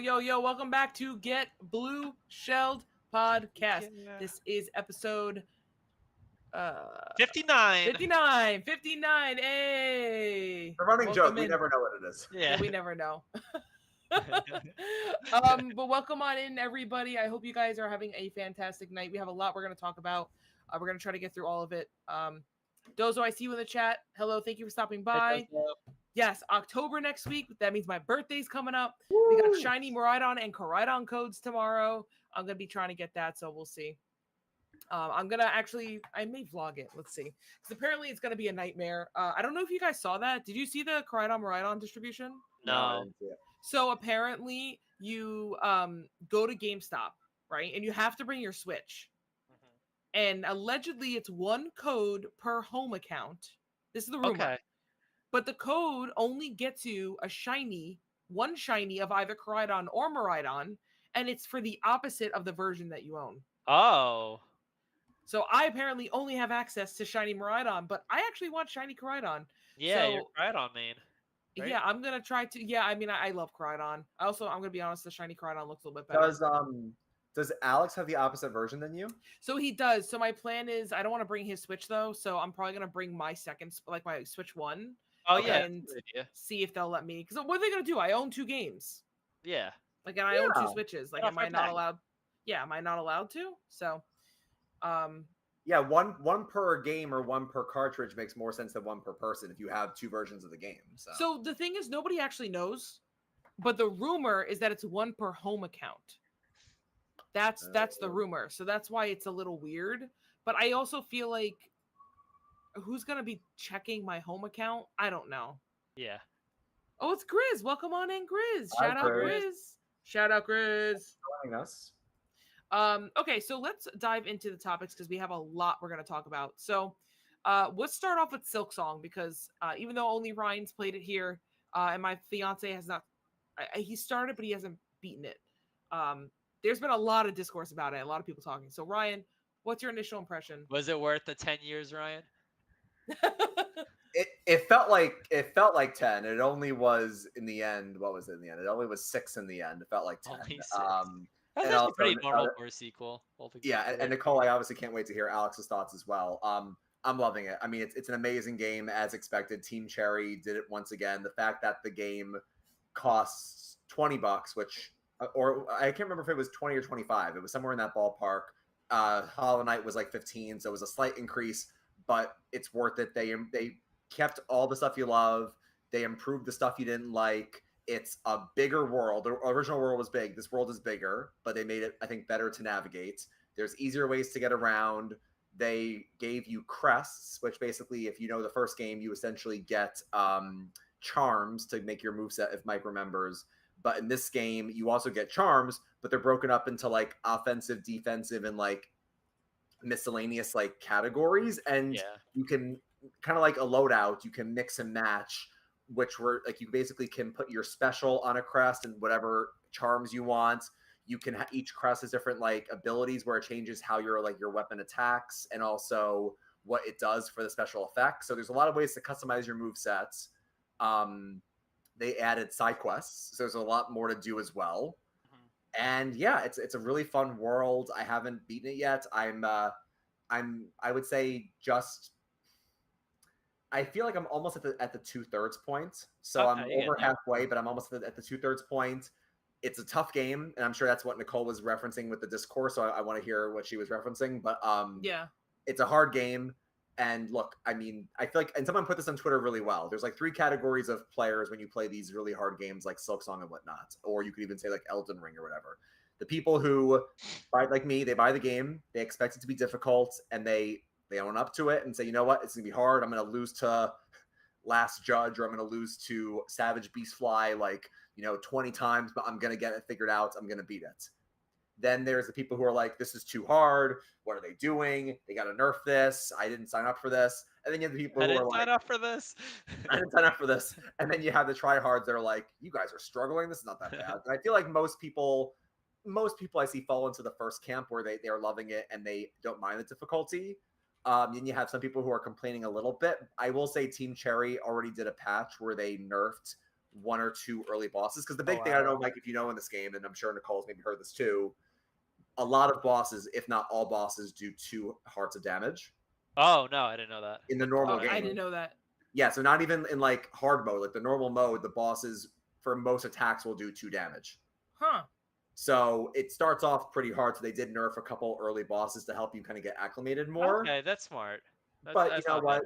Yo, welcome back to Get Blueshelled podcast. Yeah. This is episode 59. 59. Hey. The running Welcome joke, we in. never know what it is. Yeah, we never know. But welcome on in, everybody. I hope you guys are having a fantastic night. We have a lot we're going to talk about. We're going to try to get through all of it. Dozo, I see you in the chat. Hello, thank you for stopping by. Yes, October next week. That means my birthday's coming up. Woo! We got Shiny Miraidon and Koraidon codes tomorrow. I'm going to be trying to get that, so we'll see. I'm going to I may vlog it. Let's see. Because apparently it's going to be a nightmare. I don't know if you guys saw that. Did you see the Koraidon Miraidon distribution? No. So apparently you go to GameStop, right? And you have to bring your Switch. And allegedly it's one code per home account. This is the rumor. Okay. But the code only gets you one shiny of either Koraidon or Miraidon, and it's for the opposite of the version that you own. Oh. So I apparently only have access to shiny Miraidon, but I actually want shiny Koraidon. Yeah, so, you're Koraidon main. Right? Yeah, I'm going to try to... Yeah, I mean, I love Koraidon. Also, I'm going to be honest, the shiny Koraidon looks a little bit better. Does Alex have the opposite version than you? So he does. So my plan is, I don't want to bring his Switch, though, so I'm probably going to bring my my Switch 1. Oh, yeah. And see if they'll let me. Because what are they going to do? I own 2 games. Yeah. And I own 2 Switches. Am I not allowed? Yeah, am I not allowed to? So, yeah, one per game or one per cartridge makes more sense than one per person if you have 2 versions of the game. So the thing is, nobody actually knows, but the rumor is that it's one per home account. That's the rumor. So that's why it's a little weird. But I also feel like, who's going to be checking my home account? I don't know. Yeah. Oh, it's Grizz. Welcome on in, Grizz. Shout out, Grizz. Shout out, Grizz. Joining us. Okay, so let's dive into the topics because we have a lot we're going to talk about. So let's start off with SilkSong because even though only Ryan's played it here and my fiance has not, he started, but he hasn't beaten it. There's been a lot of discourse about it, a lot of people talking. So Ryan, what's your initial impression? Was it worth the 10 years, Ryan? It felt like 10. It only was in the end. What was it in the end? It only was 6 in the end. It felt like 10. Only 6. That's actually pretty normal for a sequel. Yeah, and Nicole, I obviously can't wait to hear Alex's thoughts as well. I'm loving it. I mean, it's an amazing game as expected. Team Cherry did it once again. The fact that the game costs $20, which, or I can't remember if it was 20 or 25. It was somewhere in that ballpark. Hollow Knight was like 15, so it was a slight increase, but it's worth it. They kept all the stuff you love. They improved the stuff you didn't like. It's a bigger world. The original world was big. This world is bigger, but they made it, I think, better to navigate. There's easier ways to get around. They gave you crests, which basically, if you know the first game, you essentially get charms to make your moveset, if Mike remembers. But in this game, you also get charms, but they're broken up into like offensive, defensive, and like miscellaneous like categories. And you can kind of like a loadout, you can mix and match, which were like you basically can put your special on a crest and whatever charms you want. You can each crest has different like abilities where it changes how your weapon attacks and also what it does for the special effects. So there's a lot of ways to customize your move sets. They added side quests, so there's a lot more to do as well. And yeah, it's a really fun world. I haven't beaten it yet. I would say I feel like I'm almost at the 2/3 point. So I'm over halfway, but I'm almost at the 2/3 point. It's a tough game, and I'm sure that's what Nicole was referencing with the discourse. So I want to hear what she was referencing. But it's a hard game. And look, I mean, I feel like, and someone put this on Twitter really well. There's like 3 categories of players when you play these really hard games like SilkSong and whatnot, or you could even say like Elden Ring or whatever. The people who buy, like me, they buy the game, they expect it to be difficult, and they own up to it and say, you know what, it's gonna be hard. I'm gonna lose to Last Judge, or I'm gonna lose to Savage Beastfly 20 times, but I'm gonna get it figured out. I'm gonna beat it. Then there's the people who are like, this is too hard. What are they doing? They got to nerf this. I didn't sign up for this. And then you have the people who are like, I didn't sign up for this. I didn't sign up for this. And then you have the tryhards that are like, you guys are struggling. This is not that bad. And I feel like most people I see fall into the first camp where they are loving it and they don't mind the difficulty. And you have some people who are complaining a little bit. I will say Team Cherry already did a patch where they nerfed 1 or 2 early bosses. Because the big thing, I don't know, Mike, if you know in this game, and I'm sure Nicole's maybe heard this too, a lot of bosses, if not all bosses, do 2 hearts of damage. Oh no, I didn't know that. In the normal game. I didn't know that. Yeah, so not even in like hard mode, like the normal mode, the bosses for most attacks will do 2 damage. Huh. So it starts off pretty hard. So they did nerf a couple early bosses to help you kind of get acclimated more. Okay, that's smart. But you know what?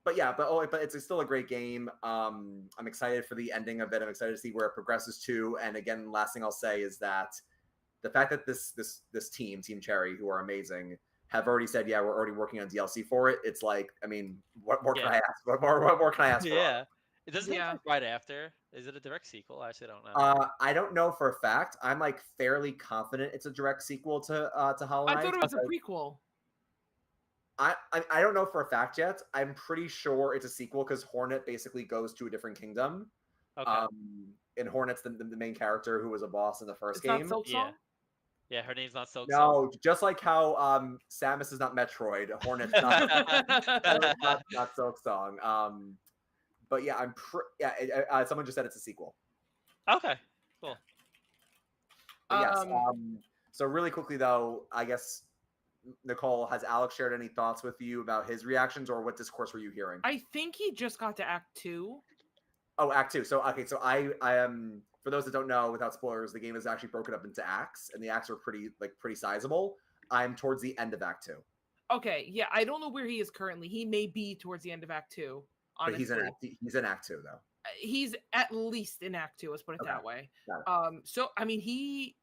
But yeah, but it's still a great game. I'm excited for the ending of it. I'm excited to see where it progresses to. And again, last thing I'll say is that the fact that this team, Team Cherry, who are amazing, have already said, yeah, we're already working on DLC for it. It's like, I mean, what more can I ask? What more can I ask for? Yeah. It doesn't come right after. Is it a direct sequel? I actually don't know. I don't know for a fact. I'm like fairly confident it's a direct sequel to Hollow Knight. I thought it was a prequel. I don't know for a fact yet. I'm pretty sure it's a sequel because Hornet basically goes to a different kingdom. Okay. And Hornet's the main character who was a boss in the first game. Not Yeah. Yeah, her name's not Silksong. No, just like how Samus is not Metroid, Hornet's not Silksong. But yeah, someone just said it's a sequel. Okay, cool. But yes. So really quickly though, I guess Nicole, has Alex shared any thoughts with you about his reactions, or what discourse were you hearing? I think he just got to Act 2. Oh, Act 2. So okay, so I am, for those that don't know, without spoilers, the game is actually broken up into acts, and the acts are pretty sizable. I'm towards the end of Act 2. Okay, yeah, I don't know where he is currently. He may be towards the end of Act 2. Honestly. But he's in Act 2 though. He's at least in Act 2. Let's put it that way. So I mean, he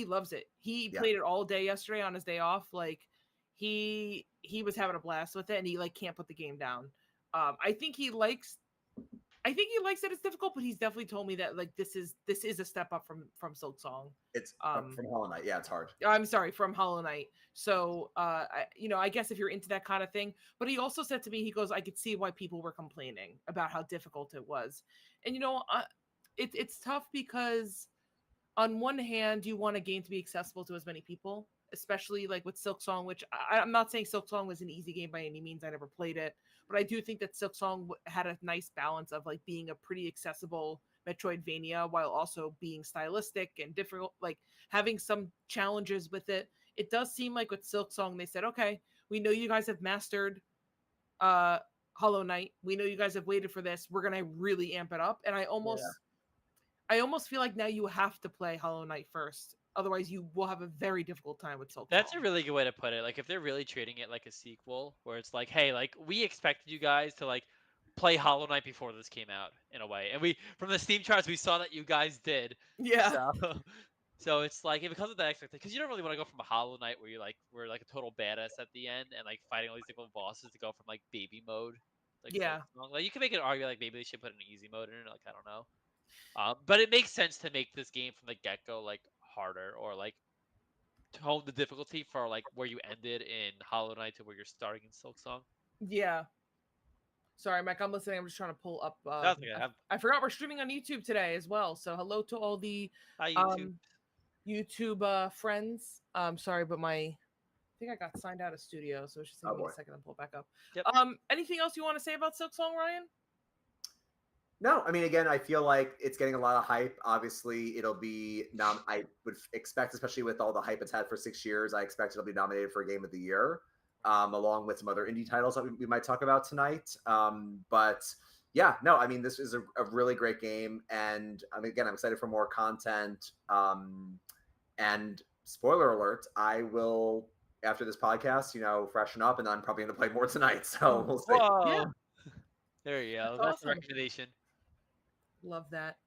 loves it. He played it all day yesterday on his day off. Like he was having a blast with it, and he like can't put the game down. I think he likes that it's difficult, but he's definitely told me that like this is a step up from SilkSong. It's from Hollow Knight. Yeah, it's hard. I'm sorry, from Hollow Knight. So I guess if you're into that kind of thing. But he also said to me, he goes, I could see why people were complaining about how difficult it was. And it's tough because on one hand, you want a game to be accessible to as many people, especially like with SilkSong, which I'm not saying SilkSong was an easy game by any means. I never played it, but I do think that SilkSong had a nice balance of like being a pretty accessible Metroidvania while also being stylistic and different, like having some challenges with it. It does seem like with SilkSong, they said, okay, we know you guys have mastered Hollow Knight. We know you guys have waited for this. We're going to really amp it up. And I almost feel like now you have to play Hollow Knight first. Otherwise, you will have a very difficult time with SilkSong. That's a really good way to put it. Like, if they're really treating it like a sequel, where it's like, hey, like, we expected you guys to, like, play Hollow Knight before this came out, in a way. And we, from the Steam charts, we saw that you guys did. Yeah. So it's like, it becomes of that expectation. Because you don't really want to go from a Hollow Knight where we're like a total badass at the end and, like, fighting all these different bosses to go from, like, baby mode. Like, yeah. Like, you can make an argument, like, maybe they should put an easy mode in it. Like, I don't know. But it makes sense to make this game from the get-go, like, harder, or, like, tone the difficulty for like where you ended in Hollow Knight to where you're starting in SilkSong. Yeah. Sorry, Mike, I'm listening. I'm just trying to pull up. I forgot we're streaming on YouTube today as well. So hello to all the YouTube friends. Sorry, but I think I got signed out of studio, so it's just taking me a second to pull it back up. Yep. Anything else you want to say about SilkSong, Ryan? No, I mean, again, I feel like it's getting a lot of hype. Obviously, it'll be I would expect, especially with all the hype it's had for 6 years, I expect it'll be nominated for Game of the Year, along with some other indie titles that we might talk about tonight. But yeah, no, I mean, this is a really great game, and I mean, again, I'm excited for more content. And spoiler alert, I will, after this podcast, freshen up, and I'm probably going to play more tonight. So we'll see. Yeah. There you go. That's That's the recommendation. Love that.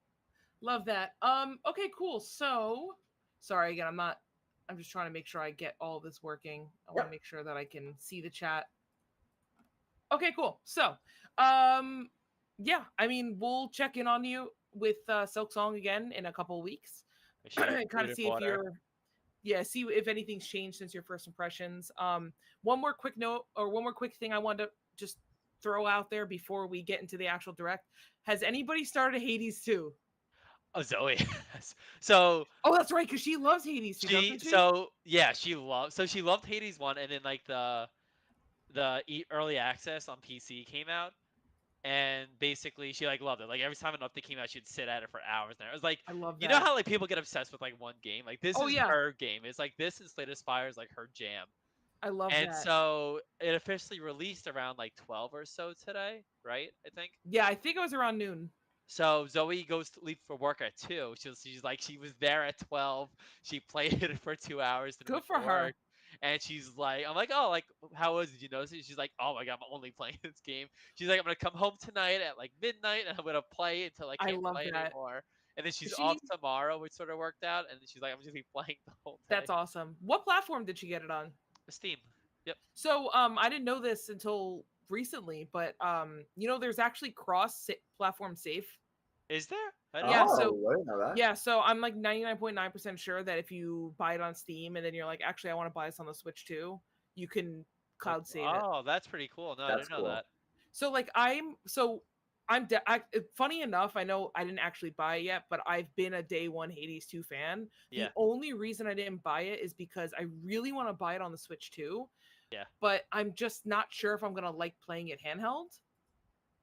Okay, cool. So sorry again, I'm just trying to make sure I get all of this working. I want to make sure that I can see the chat. Okay, cool. So yeah, I mean, we'll check in on you with SilkSong again in a couple of weeks. Kind of see see if anything's changed since your first impressions. One more quick thing I wanted to just throw out there before we get into the actual direct. Has anybody started Hades 2? Oh, Zoe. So. Oh, that's right, because she loves Hades 2. She loved Hades 1, and then like the early access on PC came out, and basically she like loved it. Like every time an update came out, she'd sit at it for hours. And it was like, I love you know that. how like people get obsessed with like one game? Like this Oh, is yeah. her game. It's like this and Slay the Spire is like her jam. I love And that. so it officially released around like 12 or so today, right? I think. Yeah, I think it was around noon. So Zoe goes to leave for work at 2. She's like she was there at 12. She played it for 2 hours and Good went for to her. work. And she's like, I'm like, oh, like how was it? Did you notice it? She's like, oh my god, I'm only playing this game. She's like, I'm gonna come home tonight at like midnight and I'm gonna play until I I can't love play that. anymore. And then she's She- off tomorrow, which sort of worked out. And then she's like, I'm just gonna be playing the whole day. That's awesome. What platform did she get it on? Steam. Yep. So I didn't know this until recently, but you know, there's actually cross-platform save. Is there? I Yeah, Oh, so I didn't know that. yeah, so I'm like 99.9% sure that if you buy it on Steam and then you're like, actually, I want to buy this on the Switch too, you can cloud save it. Oh, that's pretty cool. No, I That's didn't know cool. that. So like funny enough, I know I didn't actually buy it yet, but I've been a day one Hades 2 fan. Yeah. The only reason I didn't buy it is because I really want to buy it on the Switch too. Yeah. But I'm just not sure if I'm gonna like playing it handheld.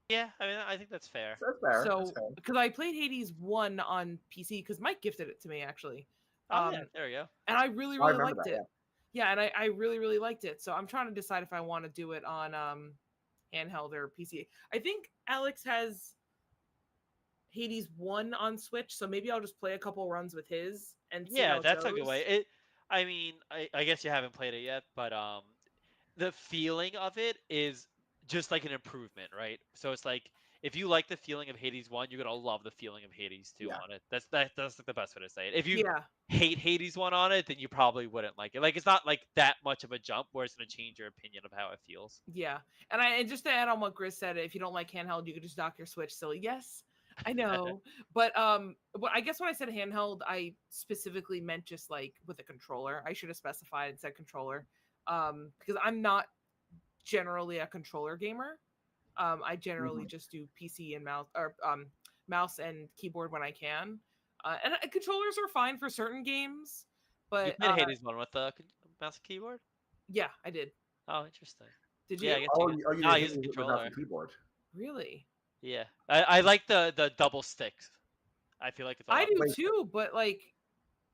Yeah, I mean, I think that's fair. That's fair. So That's fair. because I played Hades 1 on PC because Mike gifted it to me actually. Oh, yeah, there we go. And I really, Oh, I really remember liked that, it. Yeah, and I really, really liked it. So I'm trying to decide if I want to do it on handheld or PC. I think Alex has Hades 1 on Switch, so maybe I'll just play a couple runs with his and see how Yeah, it that's a good goes. way. I mean, I guess you haven't played it yet, but the feeling of it is just like an improvement, right? So it's like if you like the feeling of Hades 1, you're gonna love the feeling of Hades 2 Yeah. on it. That's like the best way to say it. If you Yeah, hate Hades 1 on it, then you probably wouldn't like it. Like it's not like that much of a jump where it's gonna change your opinion of how it feels. yeah. And just to add on what Grizz said, if you don't like handheld, you could just dock your Switch. So yes, I know. But I guess when I said handheld, I specifically meant just like with a controller. I should have specified and said controller. Because I'm not generally a controller gamer. I generally just do PC and mouse and keyboard when I can. And controllers are fine for certain games, You but played Hades 1 with the mouse and keyboard? yeah, I did. Oh, interesting. Did you? Yeah, I guess Oh, you you No, I did use a it without controller. the keyboard. Really? Yeah, I like the double sticks. I feel like it's a I lot. do Wait, too, but like,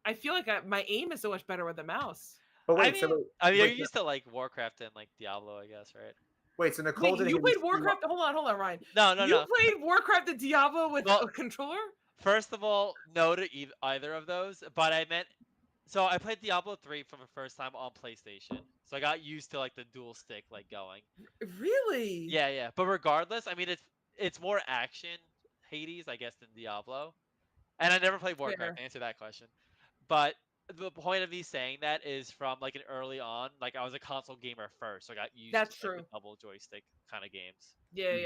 I feel like my aim is so much better with the mouse. But I wait, mean, so you're wait, used to like Warcraft and like Diablo, I guess, right? wait, so Nicole Wait, did you Hades played 2 Warcraft? Hold on, Ryan. No, no, You no. played Warcraft and Diablo with Well, a controller? First of all, no to either of those, but I meant so I played Diablo 3 for the first time on PlayStation. So I got used to like the dual stick like going. Really? Yeah, yeah. But regardless, I mean it's more action Hades, I guess, than Diablo. And I never played Warcraft Fair. to answer that question. But the point of me saying that is from like an early on, like I was a console gamer first, so I got used That's to like, true. the double joystick kind of games. Yeah, Mhm.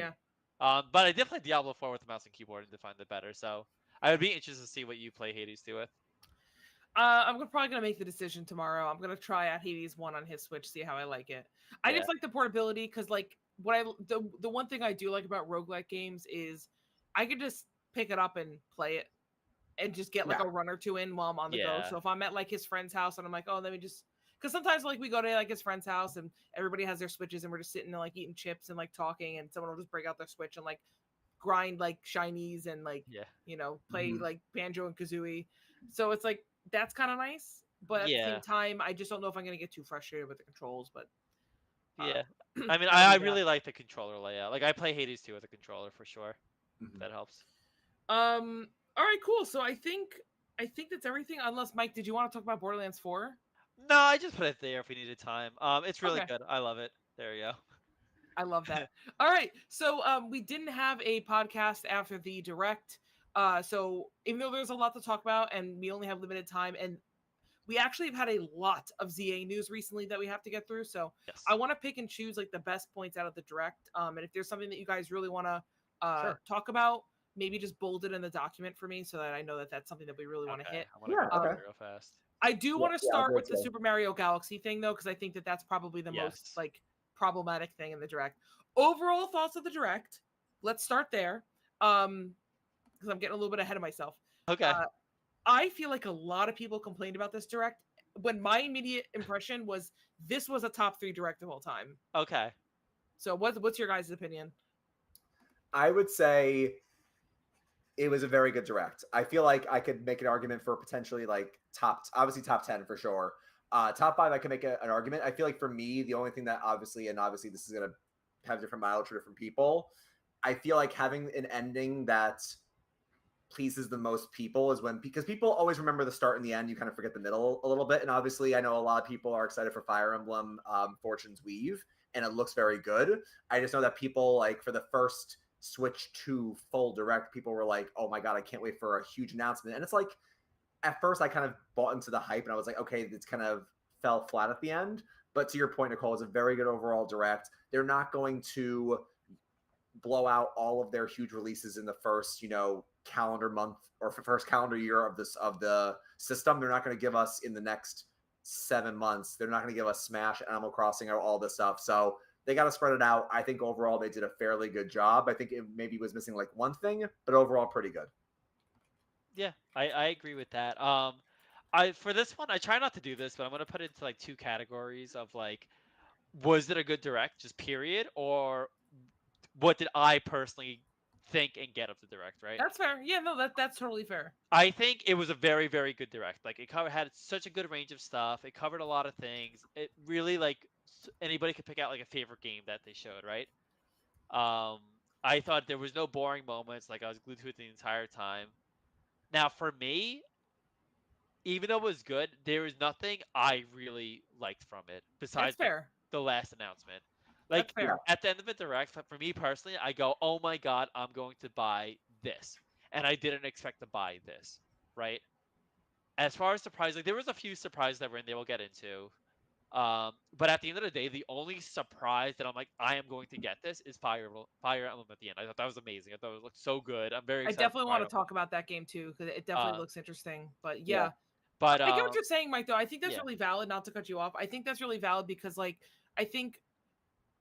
yeah. But I did play Diablo 4 with the mouse and keyboard and to find it better. So I would be interested to see what you play Hades 2 with. Probably gonna make the decision tomorrow. I'm gonna try out Hades 1 on his Switch, see how I like it. I Yeah. just like the portability because, like, the one thing I do like about roguelike games is I could just pick it up and play it and just get like Yeah. a run or two in while I'm on the go. Yeah. So if I'm at like his friend's house and I'm like, oh, let me just because sometimes like we go to like his friend's house and everybody has their Switches and we're just sitting and like eating chips and like talking and someone will just break out their Switch and like grind like shinies and like Yeah. play Mhm. like Banjo and Kazooie. So it's like that's kind of nice, but at the Yeah. same time, I just don't know if I'm gonna get too frustrated with the controls. But Yeah. I mean, I'll I do that. really like the controller layout. Like I play Hades 2 with a controller for sure. Mhm. That helps. All right, cool. So I think that's everything. Unless Mike, did you want to talk about Borderlands 4? No, I just put it there if we needed time. It's really Okay. good. I love it. There you go. I love that. All right. So we didn't have a podcast after the direct. So even though there's a lot to talk about and we only have limited time, and we actually have had a lot of ZA news recently that we have to get through. So Yes. I want to pick and choose like the best points out of the direct. And if there's something that you guys really want to Sure. talk about, maybe just bold it in the document for me so that I know that that's something that we really want to Okay, hit. I want to Yeah, go okay. real fast. I do Yeah, want to yeah, I'll start do with it the too. Super Mario Galaxy thing though, because I think that that's probably the most Yes. like problematic thing in the direct. Overall thoughts of the direct. Let's start there. Because I'm getting a little bit ahead of myself. Okay. I feel like a lot of people complained about this direct when my immediate impression was this was a top 3 direct of all time. Okay. So what's your guys' opinion? I would say it was a very good direct. I feel like I could make an argument for potentially like obviously top 10 for sure. Top 5, I could make an argument. I feel like for me, the only thing that obviously this is going to have different mileage for different people. I feel like having an ending that pleases the most people is because people always remember the start and the end. You kind of forget the middle a little bit. And obviously, I know a lot of people are excited for Fire Emblem Fortune's Weave, and it looks very good. I just know that people, like, for the first switch to full direct, people were like, oh my God, I can't wait for a huge announcement. And it's like, at first I kind of bought into the hype and I was like, okay, it's kind of fell flat at the end. But to your point, Nicole, it's a very good overall direct. They're not going to blow out all of their huge releases in the first, calendar month or first calendar year of the system. They're not going to give us in the next 7 months. They're not going to give us Smash, Animal Crossing, or all this stuff. So they got to spread it out. I think overall they did a fairly good job. I think it maybe was missing like one thing, but overall pretty good. Yeah, I agree with that. For this one, I try not to do this, but I'm gonna put it into like 2 categories of like, was it a good direct, just period, or what did I personally think and get of the direct, right? That's fair. Yeah, no, that's totally fair. I think it was a very, very good direct. Like it had such a good range of stuff. It covered a lot of things. It really like anybody could pick out like a favorite game that they showed, right? I thought there was no boring moments. Like I was glued to it the entire time. Now for me, even though it was good, there was nothing I really liked from it besides That's fair. the last announcement. That's Like fair. at the end of it, direct for me personally, I go, "Oh my God, I'm going to buy this," and I didn't expect to buy this, right? As far as surprise, like there was a few surprises that were in there. We'll get into. But at the end of the day, the only surprise that I'm like, I am going to get this is Fire Emblem at the end. I thought that was amazing. I thought it looked so good. I'm very I excited. definitely want to talk about that game too because it definitely looks interesting. But yeah. But I get what you're saying, Mike. Though I think that's yeah. really valid. Not to cut you off, I think that's really valid because, like, I think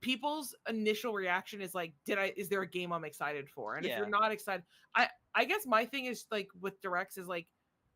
people's initial reaction is like, is there a game I'm excited for? And if you're not excited, I guess my thing is like with directs is like,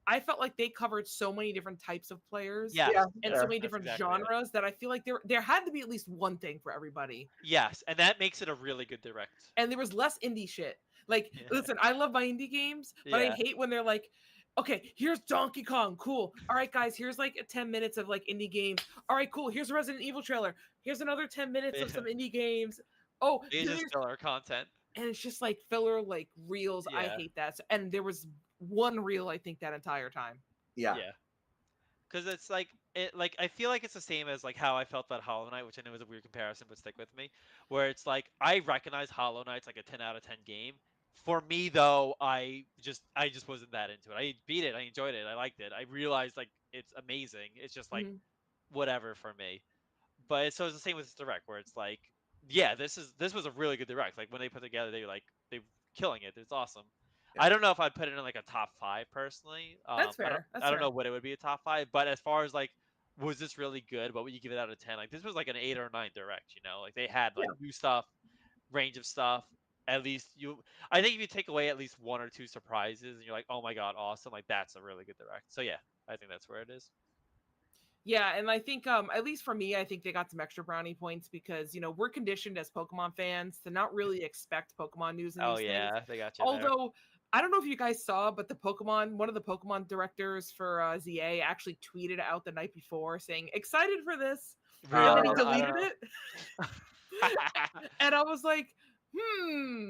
I felt like they covered so many different types of players, and so many different genres that I feel like there had to be at least one thing for everybody. Yes, and that makes it a really good direct. And there was less indie shit. Like, listen, I love my indie games, but I hate when they're like, okay, here's Donkey Kong. Cool. All right, guys, here's like 10 minutes of like indie games. All right, cool. Here's a Resident Evil trailer. Here's another 10 minutes of some indie games. Oh, it's just filler content. And it's just like filler, like reels. I hate that. So, and there was one reel, I think, that entire time. Yeah. Because it's like I feel like it's the same as like how I felt about Hollow Knight, which I know is a weird comparison, but stick with me. Where it's like I recognize Hollow Knight's like a 10 out of 10 game. For me though, I just wasn't that into it. I beat it, I enjoyed it, I liked it. I realized like it's amazing. It's just like whatever for me. But so it's the same with this direct, where it's like, yeah, this was a really good direct. Like when they put together, they're killing it. It's awesome. I don't know if I'd put it in like a top 5 personally. That's fair. I don't know what it would be a top 5, but as far as like, was this really good? What would you give it out of 10? Like this was like an 8 or 9 direct. Like they had like new stuff, range of stuff. At least I think if you take away at least 1 or 2 surprises, and you're like, oh my God, awesome! Like that's a really good direct. So yeah, I think that's where it is. Yeah, and I think at least for me, I think they got some extra brownie points because we're conditioned as Pokemon fans to not really expect Pokemon news and these things. They got you. Although I don't know if you guys saw, but one of the Pokemon directors for ZA actually tweeted out the night before saying excited for this, and then he deleted it. And I was like,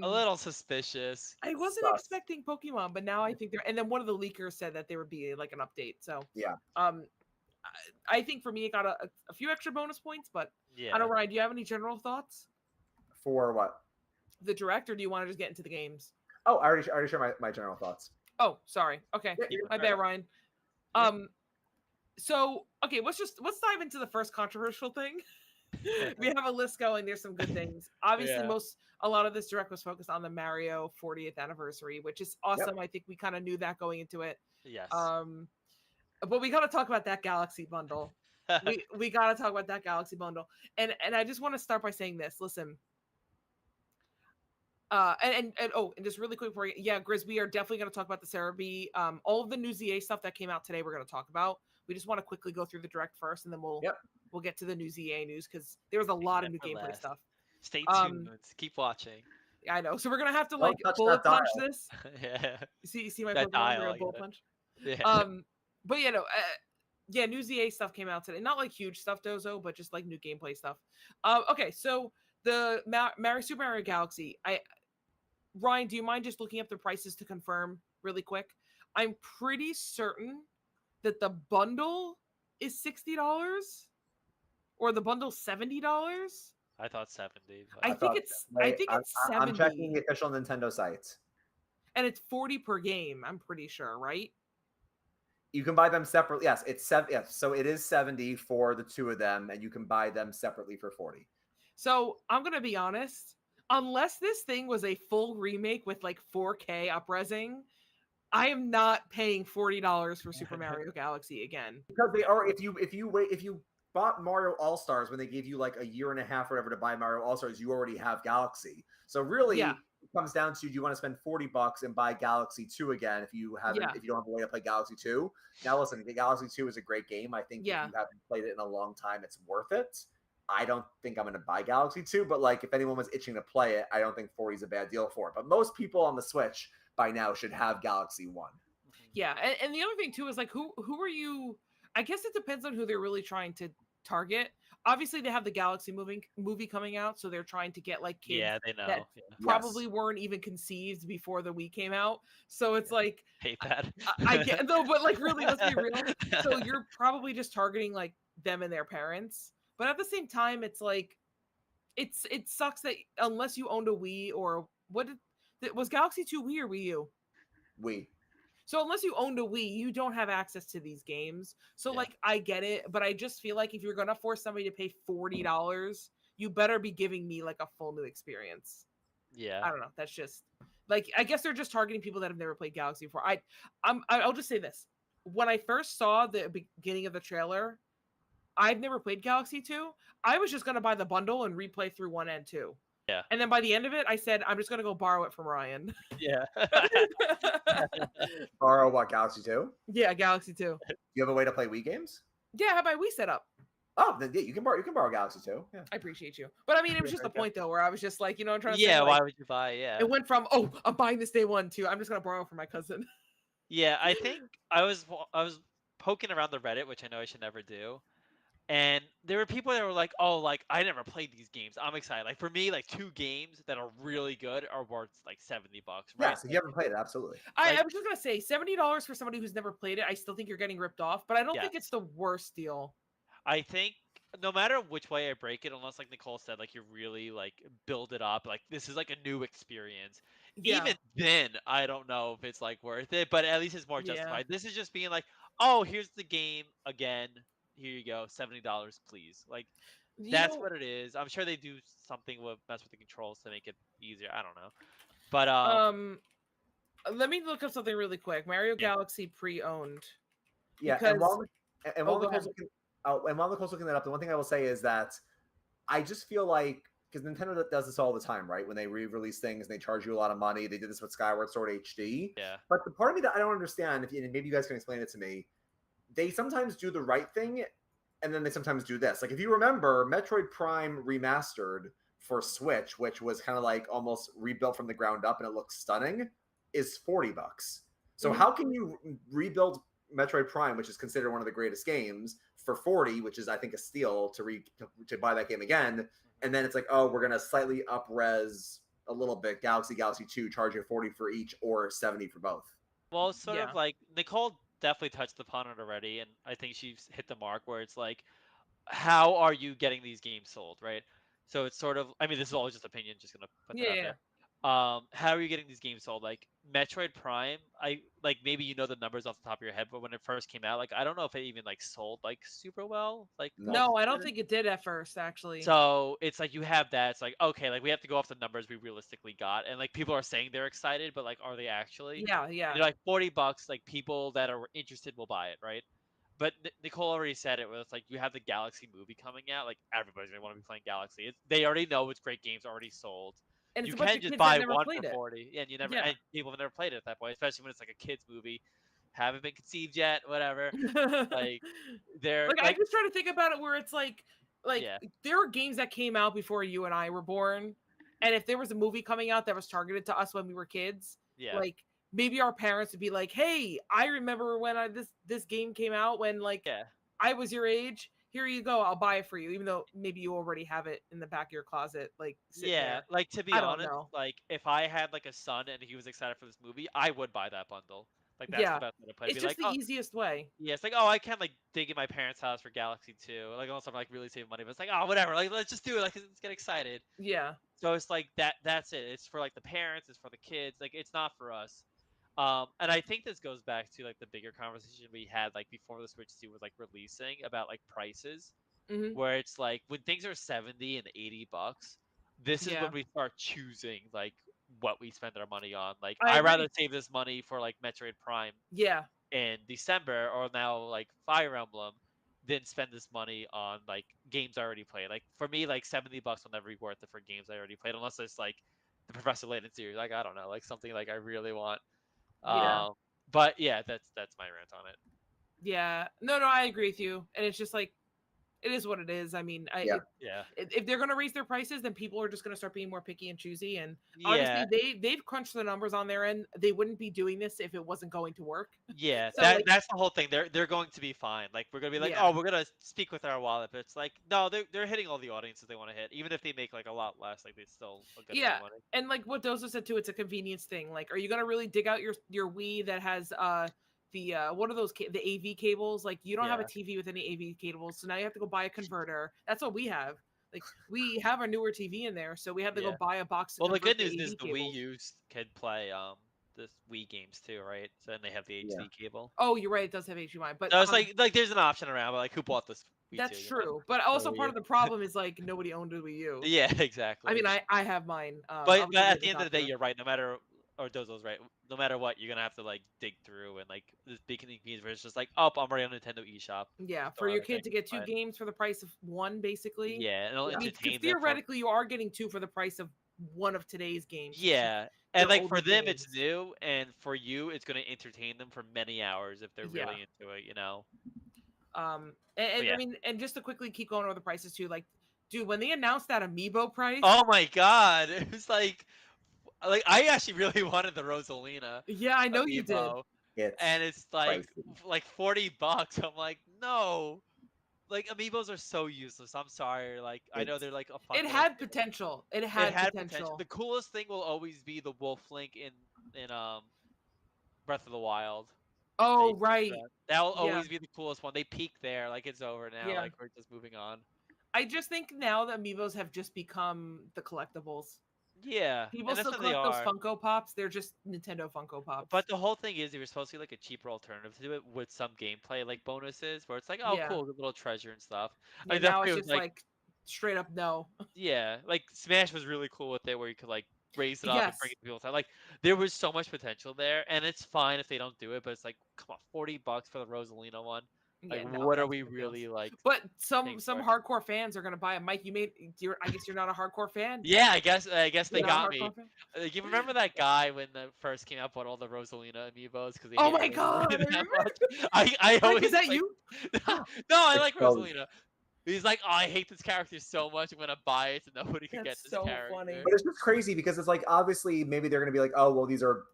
a little suspicious. I wasn't expecting Pokemon, but now I think they're. And then one of the leakers said that there would be like an update. So yeah, I think for me it got a few extra bonus points, but I don't know, Ryan, do you have any general thoughts for what the direct, or do you want to just get into the games? Oh, I already shared my general thoughts. Oh, sorry. Okay, my bad, Ryan. So okay, let's dive into the first controversial thing. We have a list going. There's some good things. Obviously, a lot of this direct was focused on the Mario 40th anniversary, which is awesome. I think we kind of knew that going into it. Yes. But we got to talk about that Galaxy bundle. we got to talk about that Galaxy bundle. And I just want to start by saying this. Listen. And just really quick for you, Grizz, we are definitely going to talk about the Cerebi. All of the new ZA stuff that came out today, we're going to talk about. We just want to quickly go through the direct first, and then we'll get to the new ZA news because there was a lot of new gameplay stuff. Stay tuned. Keep watching. I know. So we're gonna have to Don't like touch bullet that punch dial. this. Yeah. See my That Pokemon? We're dial, gonna I bullet get it. punch. Yeah. But you know, yeah, new ZA stuff came out today. Not like huge stuff, Dozo, but just like new gameplay stuff. Okay, so the Super Mario Galaxy. Ryan, do you mind just looking up the prices to confirm really quick? I'm pretty certain that the bundle is $60 or the bundle $70. I thought 70. I But... think it's Wait, it's 70. I'm checking the official Nintendo site. And it's 40 per game, I'm pretty sure, right? You can buy them separately. Yes, it's yes, so it is 70 for the two of them, and you can buy them separately for 40. So I'm gonna be honest, unless this thing was a full remake with like 4K upresing, I am not paying $40 for Super Mario Galaxy again. Because they are, if you bought Mario All Stars when they gave you like a year and a half or whatever to buy Mario All Stars, you already have Galaxy. So really, Yeah. it comes down to, do you want to spend $40 and buy Galaxy 2 again if you haven't, if you don't have a way to play Galaxy 2? Now listen, Galaxy 2 is a great game. I think if you haven't played it in a long time, it's worth it. I don't think I'm going to buy Galaxy 2, but like if anyone was itching to play it, I don't think 40 is a bad deal for it. But most people on the Switch by now should have Galaxy 1. Yeah, and the other thing too is like who are you? I guess it depends on who they're really trying to target. Obviously, they have the Galaxy movie coming out, so they're trying to get like kids they know. that probably weren't even conceived before the Wii came out. So it's like hate that. I get though, but like really, let's be real. So you're probably just targeting like them and their parents, but at the same time, it's like it sucks that unless you owned a Wii or was Galaxy 2 Wii or Wii U? Wii. So unless you owned a Wii, you don't have access to these games. So like I get it, but I just feel like if you're gonna force somebody to pay $40, you better be giving me like a full new experience. Yeah. I don't know. That's just like I guess they're just targeting people that have never played Galaxy before. I'll just say this. When I first saw the beginning of the trailer, I've never played Galaxy 2. I was just gonna buy the bundle and replay through 1 and 2. Yeah. And then by the end of it, I said, I'm just going to go borrow it from Ryan. Yeah. Borrow what, Galaxy 2? Yeah, Galaxy 2. You have a way to play Wii games? Yeah, how about Wii set up? Oh, then yeah, you can borrow Galaxy 2. Yeah. I appreciate you. But I mean, it was just the point though, where I was just like, you know, I'm trying to say, Yeah, like, why would you buy? Yeah. it went from, oh, I'm buying this day 1 to I'm just going to borrow from my cousin. Yeah, I think I was poking around the Reddit, which I know I should never do. And there were people that were like, "Oh, like I never played these games. I'm excited." Like for me, like 2 games that are really good are worth like $70, right? Yes, if you haven't played it, absolutely. I was just gonna say $70 for somebody who's never played it. I still think you're getting ripped off, but I don't think it's the worst deal. I think no matter which way I break it, unless like Nicole said, like you really like build it up, like this is like a new experience. Yeah. Even then, I don't know if it's like worth it, but at least it's more justified. Yeah. This is just being like, oh, here's the game again. Here you go, $70, please. Like that's what it is. I'm sure they do something with mess with the controls to make it easier. I don't know, but let me look up something really quick. Mario Galaxy pre-owned. Yeah, because... and while Nicole's looking that up, the one thing I will say is that I just feel like, because Nintendo does this all the time, right? When they re-release things and they charge you a lot of money. They did this with Skyward Sword HD. Yeah. But the part of me that I don't understand, and maybe you guys can explain it to me, they sometimes do the right thing, and then they sometimes do this. Like, if you remember, Metroid Prime Remastered for Switch, which was kind of like almost rebuilt from the ground up and it looks stunning, is $40. So how can you rebuild Metroid Prime, which is considered one of the greatest games, for $40, which is I think a steal to buy that game again, and then it's like, oh, we're gonna slightly up-res a little bit Galaxy 2, charge you $40 for each or $70 for both. Well, it's sort of like Nicole definitely touched upon it already, and I think she's hit the mark where it's like, how are you getting these games sold, right? So it's sort of, I mean, this is all just opinion, just gonna put that out there. How are you getting these games sold? Like Metroid Prime, maybe you know the numbers off the top of your head, but when it first came out, like I don't know if it even like sold like super well. Like no, I don't think it did at first, actually. So it's like you have that. It's like, okay, like we have to go off the numbers we realistically got, and like people are saying they're excited, but like are they actually? Yeah. They're like $40. Like people that are interested will buy it, right? But Nicole already said it. Where it's like you have the Galaxy movie coming out, like everybody's gonna want to be playing Galaxy. They already know it's great games already sold. And you can just buy one for $40, and and people have never played it at that point, especially when it's like a kids movie, haven't been conceived yet, whatever. Like they're like I just try to think about it where it's like there are games that came out before you and I were born And if there was a movie coming out that was targeted to us when we were kids, Yeah. like maybe our parents would be like, "Hey, I remember when this game came out when like Yeah. I was your age. Here you go. I'll buy it for you," even though maybe you already have it in the back of your closet, like sitting Yeah, there. like to be I don't honest, know. like if I had like a son and he was excited for this movie, I would buy that bundle. Like that's the Yeah, best way to put it. it's Be just like, the oh, easiest way. yeah, it's like, oh, I can't like dig in my parents' house for Galaxy 2. Like unless I'm like really saving money, but it's like, oh, whatever. Like let's just do it. Like let's get excited. Yeah. So it's like that's it. It's for like the parents, it's for the kids. Like it's not for us. And I think this goes back to like the bigger conversation we had like before the Switch 2 was like releasing about like prices, Hmm. where it's like when things are 70 and $80, this is Yeah. when we start choosing like what we spend our money on. Like I I agree. rather save this money for like Metroid Prime Yeah. in December or now like Fire Emblem than spend this money on like games I already played. Like for me, like $70 will never be worth it for games I already played unless it's like the Professor Layton series. Like I don't know, like something like I really want. Yeah. But yeah, that's my rant on it. Yeah. No, I agree with you. And it's just like it is what it is. I mean, Yeah. Yeah. If they're going to raise their prices, then people are just going to start being more picky and choosy. And Yeah. honestly, they've crunched the numbers on their end. They wouldn't be doing this if it wasn't going to work. Yeah, So like, that's the whole thing. They're going to be fine. Like we're gonna be like, yeah, oh, we're gonna speak with our wallet, but it's like, no, they're hitting all the audiences they want to hit. Even if they make like a lot less, like they still a good amount yeah. of money. And like what Dozo said too, it's a convenience thing. Like, are you going to really dig out your Wii that has the what are those the AV cables? Like, you don't have a Yeah. TV with any AV cables, so now you have to go buy a converter. That's what we have. Like, we have a newer TV in there, so we have to go Yeah. buy a box to Well, the convert good the news is AV the Wii cables. U's can play this Wii games too, right? So then they have the Yeah. HD cable. Oh, you're right. It does have HDMI, but So it's like there's an option around, but like who bought this Wii 2, that's you know? true. But Or also Wii part U? of the problem is like nobody owned a Wii U. Yeah, I exactly. mean, I have mine. But I'll but give at it the this end of the day, after. you're right. No matter or Dozo's right. No matter what, you're gonna have to like dig through and like this big convenience where it's just like, oh, I'm already on Nintendo eShop. Yeah, Just for throw your everything, kid to get two but games for the price of one, basically. yeah, and it'll I mean, because entertain them for theoretically, you are getting two for the price of one of today's games. It's just yeah. And they're like older for them, it's games. new, and for you, it's gonna entertain them for many hours if they're Yeah. really into it, you know. And I Yeah. mean, and just to quickly keep going over the prices too, like, dude, when they announced that Amiibo price, Oh my god, it was like I actually really wanted the Rosalina yeah, I know you did. amiibo, and It's it's like pricey. like $40. I'm like, no. Like amiibos are so useless. I'm sorry. Like I know It's they're like a fun It little had thing. potential. It It had had potential. The potential. coolest thing will always be the wolf link in Breath of the Wild. That you Oh, can right. grab. That'll Yeah. always be the coolest one. They peaked there. Like it's over now. Yeah. Like we're just moving on. I just think now the Amiibos have just become the collectibles. Yeah, People and that's still what they collect those are. Funko Pops. They're just Nintendo Funko Pops. But the whole thing is, they were supposed to be like a cheaper alternative to it with some gameplay like bonuses, where it's like, oh, Yeah. cool, good little treasure and stuff. I Yeah, mean, now definitely it's was just like, like straight up no. yeah, like Smash was really cool with it, where you could like raise it up and bring Yes. it to people's time. Like there was so much potential there, and it's fine if they don't do it, but it's like, come on, $40 for the Rosalina one. Like, Yeah, no, what are that's we ridiculous. really like But paying some for? hardcore fans are gonna buy it. Mike, I guess you're not a hardcore fan. Yeah, I guess they You're not a got me. hardcore fan. You remember that guy when the first came out bought all the Rosalina amiibos because he Oh hated my god! I Rosalina that remember. much? I Mike, is always that like, you? no, I like exposed. Rosalina. He's like, oh, I hate this character so much. I'm gonna buy it so nobody could get That's this so character. funny. But it's just crazy because it's like obviously maybe they're gonna be like, oh well, these are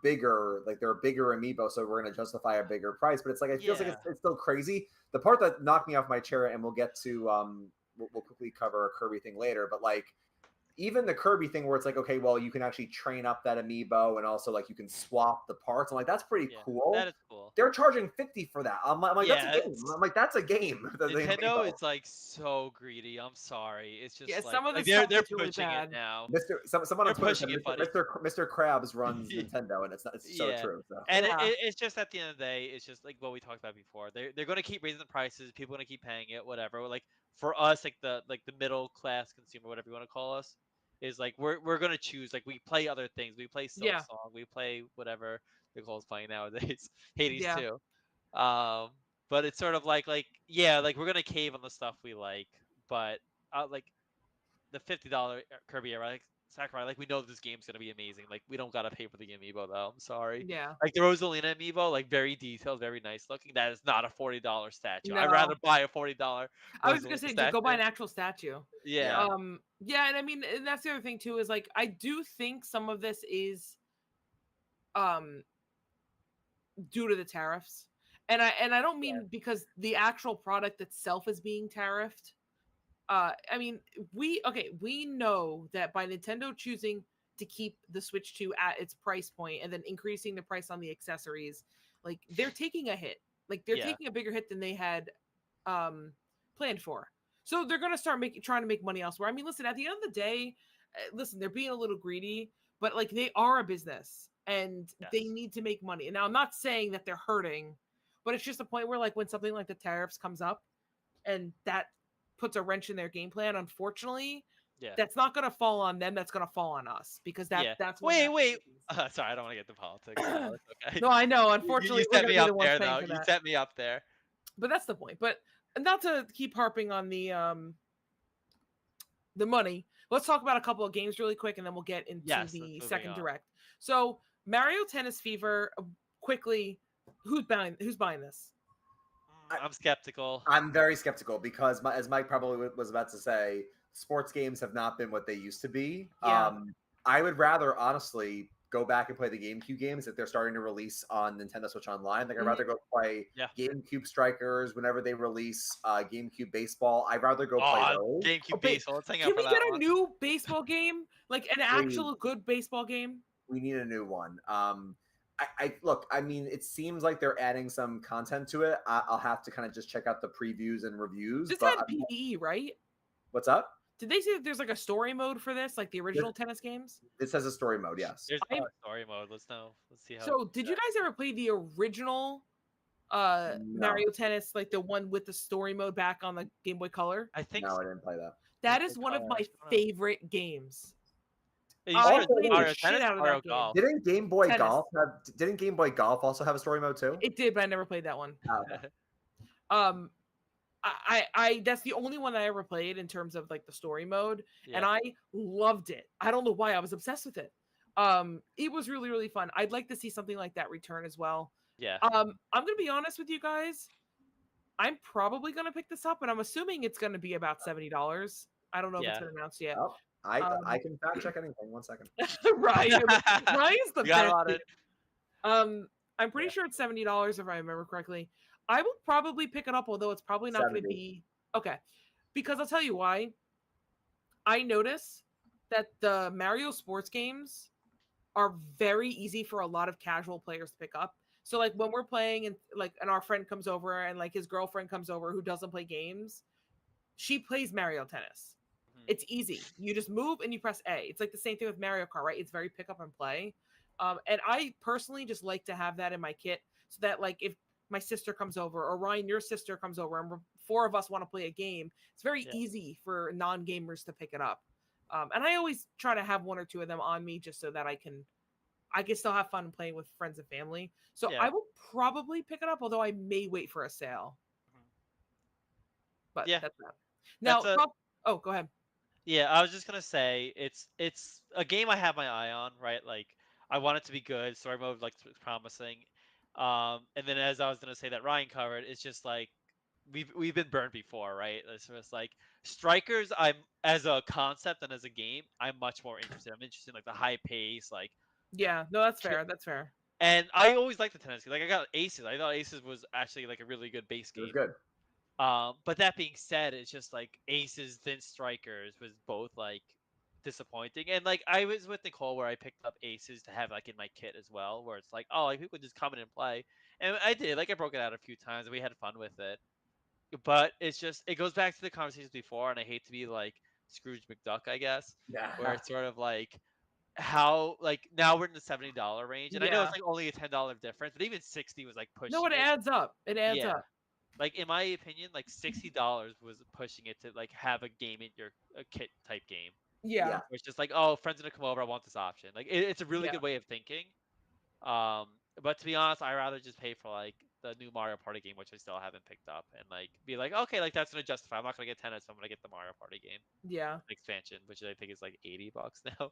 bigger, like they're a bigger amiibo, so we're gonna justify a bigger price. But it's like it feels like Yeah. it's still crazy. The part that knocked me off my chair, and we'll get to we'll quickly cover a Kirby thing later, but like even the Kirby thing where it's like, okay, well, you can actually train up that amiibo, and also like you can swap the parts. I'm like, that's pretty Yeah, cool. that is cool. They're charging $50 for that. I'm like, Yeah, that's a game. I'm like, that's a game. The Nintendo amiibo. is like so greedy. I'm sorry. It's just Yeah, like, some of the they're stuff gets really pushing it bad. now. Someone on They're Twitter said pushing it, buddy. Mr. Krabs runs Nintendo, and it's so Yeah. true. So. And Yeah. it's just at the end of the day, it's just like what we talked about before. They're gonna keep raising the prices. People are gonna keep paying it. Whatever. Like for us, like the middle class consumer, whatever you want to call us, is like we're gonna choose. Like we play other things. We play Yeah. SILKSONG. We play whatever Nicole's playing nowadays. Hades Yeah. too. Um, but it's sort of like yeah, like we're gonna cave on the stuff we like, but like the $50 Kirby era, like Sakurai, like we know this game's gonna be amazing. Like we don't gotta pay for the amiibo though. I'm sorry. Yeah. Like the Rosalina amiibo, like very detailed, very nice looking. That is not a $40 statue. I'd No. rather buy a $40 I was gonna Rosalina say, just statue. go buy an actual statue. Yeah. Yeah, and I mean, and that's the other thing too, is like I do think some of this is due to the tariffs. And I don't mean because the actual product itself is being tariffed. I mean, we know that by Nintendo choosing to keep the Switch 2 at its price point and then increasing the price on the accessories, like they're taking a hit. Like they're taking a bigger hit than they had planned for. So they're gonna start trying to make money elsewhere. I mean, listen, at the end of the day, listen, they're being a little greedy, but like they are a business and they need to make money. And now I'm not saying that they're hurting, but it's just a point where like when something like the tariffs comes up and that puts a wrench in their game plan, unfortunately, that's not going to fall on them. That's going to fall on us because that's wait. Sorry, I don't want to get to politics. No, it's okay. No, I know. Unfortunately, you set me up there, though. You set me up there. But that's the point. But not to keep harping on the money. Let's talk about a couple of games really quick, and then we'll get into the second direct. So Mario Tennis Fever, quickly, who's buying this? I'm skeptical. I'm very skeptical because, as Mike probably was about to say, sports games have not been what they used to be. Yeah. I would rather, honestly, go back and play the GameCube games that they're starting to release on Nintendo Switch Online. Like, I'd rather go play GameCube Strikers whenever they release GameCube Baseball. I'd rather go play those. GameCube Baseball. Let's hang out Can for we that get a one. new baseball game? Like an actual good baseball game? We need a new one. Look, I mean, it seems like they're adding some content to it. I'll have to kind of just check out the previews and reviews. This had PvE, right? What's up? Did they say that there's like a story mode for this, like the original tennis games? This has a story mode, yes. There's a story mode. Let's see how. So, did you guys ever play the original Mario Tennis, like the one with the story mode back on the Game Boy Color? I think I didn't play that. That is one of my favorite games. Mario Golf. Didn't Game Boy Golf also have a story mode too? It did, but I never played that one. Okay. I that's the only one that I ever played in terms of like the story mode, and I loved it. I don't know why, I was obsessed with it. It was really, really fun. I'd like to see something like that return as well. Yeah. I'm gonna be honest with you guys. I'm probably gonna pick this up, and I'm assuming it's gonna be about $70. I don't know if it's been announced yet. Oh, I can fact check anything. 1 second. Right. Ryan's the best. I'm pretty Yeah. sure it's $70 if I remember correctly. I will probably pick it up, although it's probably not going to 70. be okay. Because I'll tell you why. I notice that the Mario sports games are very easy for a lot of casual players to pick up. So like when we're playing and our friend comes over and like his girlfriend comes over who doesn't play games, she plays Mario Tennis. It's easy. You just move and you press A. It's like the same thing with Mario Kart, right? It's very pick up and play. And I personally just like to have that in my kit so that like if my sister comes over or Ryan, your sister comes over and 4 of us want to play a game, it's very easy for non-gamers to pick it up. And I always try to have 1 or 2 of them on me just so that I can still have fun playing with friends and family. So I will probably pick it up, although I may wait for a sale. But that's that. Now, go ahead. Yeah, I was just gonna say it's a game I have my eye on, right? Like I want it to be good. Story mode looks promising. And then as I was gonna say that Ryan covered, it's just like we've been burned before, right? It's just like Strikers. I'm as a concept and as a game, I'm much more interested. I'm interested in like the high pace, like. Yeah, no, that's fair. That's fair. And I always liked the tennis game. Like I got Aces. I thought Aces was actually like a really good base game. It was good. But that being said, it's just like Aces then Strikers was both like disappointing. And like I was with Nicole where I picked up Aces to have like in my kit as well, where it's like, oh, like people just come in and play. And I did, like I broke it out a few times and we had fun with it. But it's just it goes back to the conversations before, and I hate to be like Scrooge McDuck, I guess. Yeah. Where it's sort of like how like now we're in the $70 range. And I know it's like only a $10 difference, but even 60 was like pushing. No, it adds up. It adds up. Like in my opinion, like $60 was pushing it to like have a game in your kit type game. Yeah. It's just like, oh, friends gonna come over, I want this option. Like it's a really good way of thinking. But to be honest, I rather just pay for like the new Mario Party game, which I still haven't picked up, and like be like, okay, like that's gonna justify. I'm not gonna get 10, so I'm gonna get the Mario Party game Yeah. expansion, which I think is like $80 now.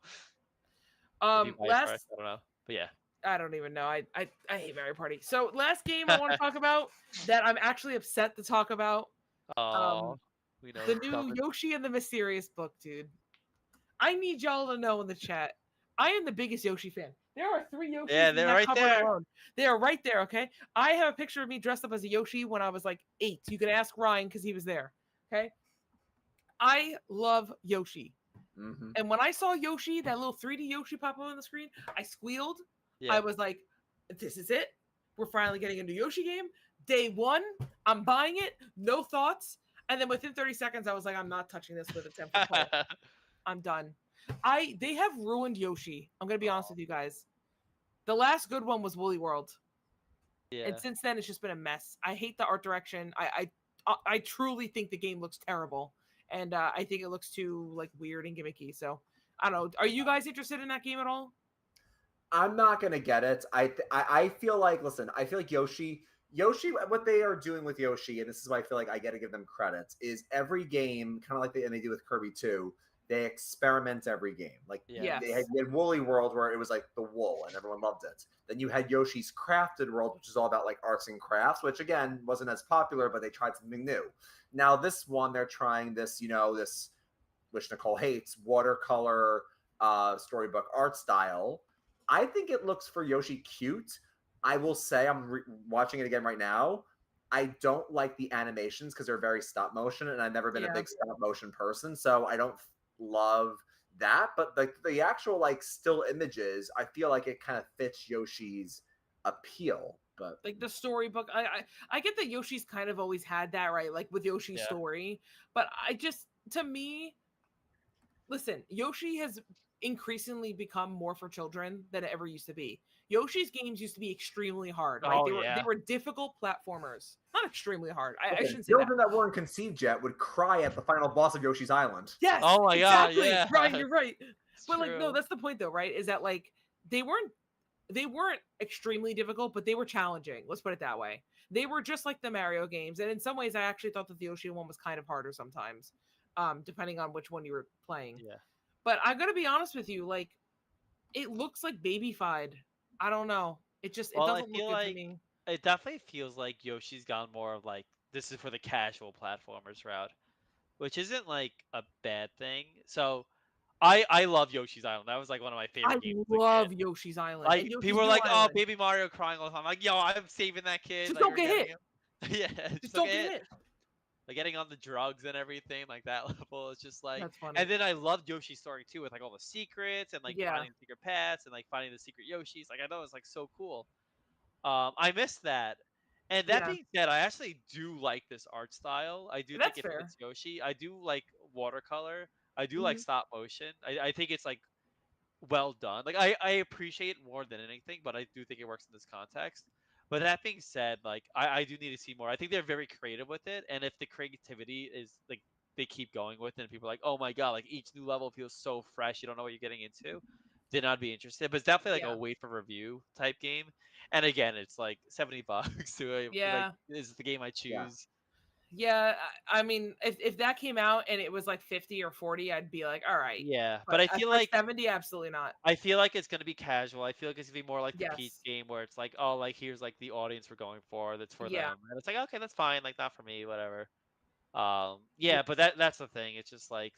If you buy it fresh, I don't know, but yeah. I don't even know. I hate Mario Party. So last game I want to talk about that I'm actually upset to talk about. Oh, we know The it's new coming. Yoshi and the Mysterious Book, dude. I need y'all to know in the chat. I am the biggest Yoshi fan. There are 3 Yoshis Yeah, in they're that right cupboard there. alone. They are right there, okay? I have a picture of me dressed up as a Yoshi when I was like 8. You can ask Ryan because he was there, okay? I love Yoshi. Mm-hmm. And when I saw Yoshi, that little 3D Yoshi pop up on the screen, I squealed. Yeah. I was like, this is it. We're finally getting a new Yoshi game. Day 1, I'm buying it. No thoughts. And then within 30 seconds, I was like, I'm not touching this with a 10-foot pole. I'm done. They have ruined Yoshi. I'm going to be honest with you guys. The last good one was Woolly World. Yeah. And since then, it's just been a mess. I hate the art direction. I truly think the game looks terrible. And I think it looks too like weird and gimmicky. So I don't know. Are you guys interested in that game at all? I'm not gonna get it. I feel like, listen, I feel like Yoshi, what they are doing with Yoshi, and this is why I feel like I got to give them credit, is every game, kind of like they do with Kirby too. They experiment every game. Like Yeah. they had Woolly World where it was like the wool and everyone loved it. Then you had Yoshi's Crafted World, which is all about like arts and crafts, which again wasn't as popular, but they tried something new. Now this one, they're trying this, this, which Nicole hates, watercolor storybook art style. I think it looks for Yoshi cute. I will say, I'm watching it again right now. I don't like the animations because they're very stop motion, and I've never been a big stop motion person, so I don't love that. But the actual like still images, I feel like it kind of fits Yoshi's appeal. But like the storybook, I get that Yoshi's kind of always had that, right? Like with Yoshi's story, but to me, listen, Yoshi has increasingly become more for children than it ever used to be. Yoshi's games used to be extremely hard, right? They were difficult platformers. Not extremely hard. I shouldn't say that. Children that weren't conceived yet would cry at the final boss of Yoshi's Island. Yes. Oh my exactly. God. Yeah. Ryan, you're right. But true. like, no, that's the point though, right? Is that like they weren't extremely difficult, but they were challenging. Let's put it that way. They were just like the Mario games, and in some ways, I actually thought that the Yoshi one was kind of harder sometimes, depending on which one you were playing. Yeah. But I'm gonna be honest with you, like, it looks like babyfied. I don't know. It doesn't look good to me. It definitely feels like Yoshi's gone more of like this is for the casual platformers route, which isn't like a bad thing. So I love Yoshi's Island. That was like one of my favorite games. I love Yoshi's Island. Like people were like, "Oh, Baby Mario crying all the time." I'm like, yo, I'm saving that kid. Just like, don't get hit. Yeah, just don't get hit. Like getting on the drugs and everything, like that level is just like. That's funny. And then I loved Yoshi's story too, with like all the secrets and like finding the secret paths and like finding the secret Yoshis. Like I thought it was like so cool. I missed that. And that being said, I actually do like this art style. I do think it fits Yoshi. I do like watercolor. I do like stop motion. I think it's like well done. Like I appreciate it more than anything, but I do think it works in this context. But that being said, like I do need to see more. I think they're very creative with it, and if the creativity is like they keep going with it, and people are like, oh my god, like each new level feels so fresh, you don't know what you're getting into, then I'd be interested. But it's definitely like a wait for review type game. And again, it's like $70. So like, is the game I choose? Yeah, I mean, if that came out and it was like 50 or 40, I'd be like, all right. Yeah, but I feel like 70, absolutely not. I feel like it's gonna be casual. I feel like it's gonna be more like the Peach game where it's like, oh, like here's like the audience we're going for. That's for them. And it's like, okay, that's fine. Like not for me, whatever. Yeah, but that's the thing. It's just like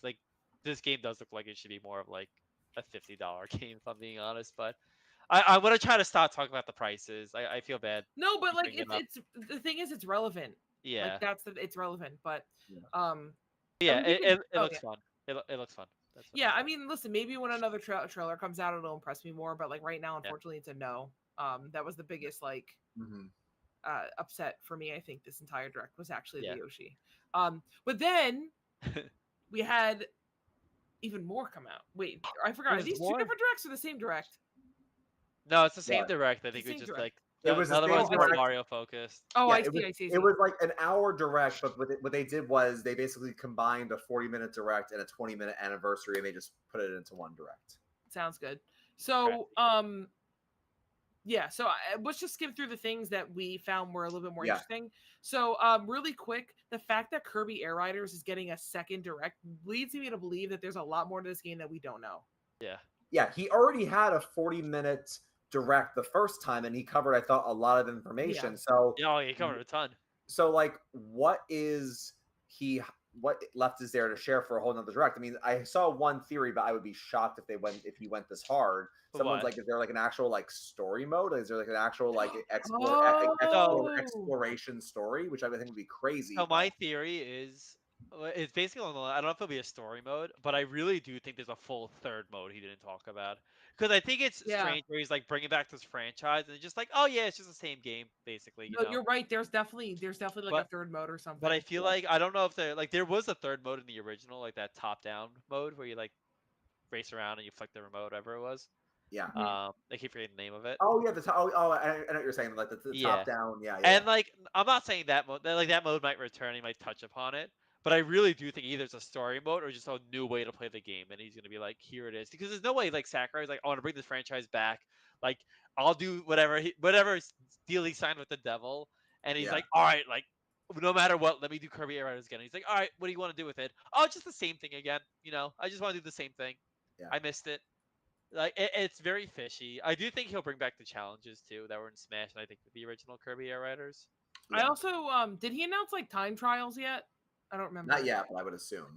this game does look like it should be more of like a $50 game, if I'm being honest. But I'm gonna try to stop talking about the prices. I feel bad. No, but like it's the thing is it's relevant. Yeah, like it's relevant. But it looks fun. It looks fun. Yeah, I mean, listen, maybe when another trailer comes out, it'll impress me more. But like right now, unfortunately, it's a no. That was the biggest like upset for me. I think this entire direct was actually the Yoshi. But then we had even more come out. Wait, I forgot. Are these two different directs or the same direct? No, it's the same direct. I think we just like it was another one's more Mario focused. Oh, I see. It was like an hour direct, but what they did was they basically combined a 40-minute direct and a 20-minute anniversary, and they just put it into one direct. Sounds good. So, Yeah, so let's just skim through the things that we found were a little bit more Yeah. interesting. So, really quick, the fact that Kirby Air Riders is getting a second direct leads me to believe that there's a lot more to this game that we don't know. Yeah, he already had a 40-minute direct the first time, and he covered, I thought, a lot of information. Yeah. So, he covered a ton. So, like, what left is there to share for a whole nother direct? I mean, I saw one theory, but I would be shocked if he went this hard. Someone's like, is there like an actual like story mode? Is there like an actual like exploration story? Which I would think would be crazy. So my theory is, it's basically along the line, I don't know if it'll be a story mode, but I really do think there's a full third mode he didn't talk about. Because I think it's strange where he's like bringing back this franchise and it's just like, oh yeah, it's just the same game basically. You know? You're right. There's definitely like a third mode or something. But I feel like I don't know if there was a third mode in the original, like that top-down mode where you like race around and you flick the remote, whatever it was. Yeah. I keep forgetting the name of it. Oh yeah, I know what you're saying, like the top down. Yeah. And like I'm not saying that mode might return, he might touch upon it. But I really do think either it's a story mode or just a new way to play the game, and he's gonna be like, "Here it is," because there's no way like Sakurai's like, "I want to bring this franchise back. Like, I'll do whatever deal he signed with the devil," and he's like, "All right, like, no matter what, let me do Kirby Air Riders again." And he's like, "All right, what do you want to do with it? Oh, just the same thing again. You know, I just want to do the same thing. Yeah. I missed it." Like, it's very fishy. I do think he'll bring back the challenges too that were in Smash, and I think the original Kirby Air Riders. I also did he announce like time trials yet? I don't remember. Not yet, but I would assume.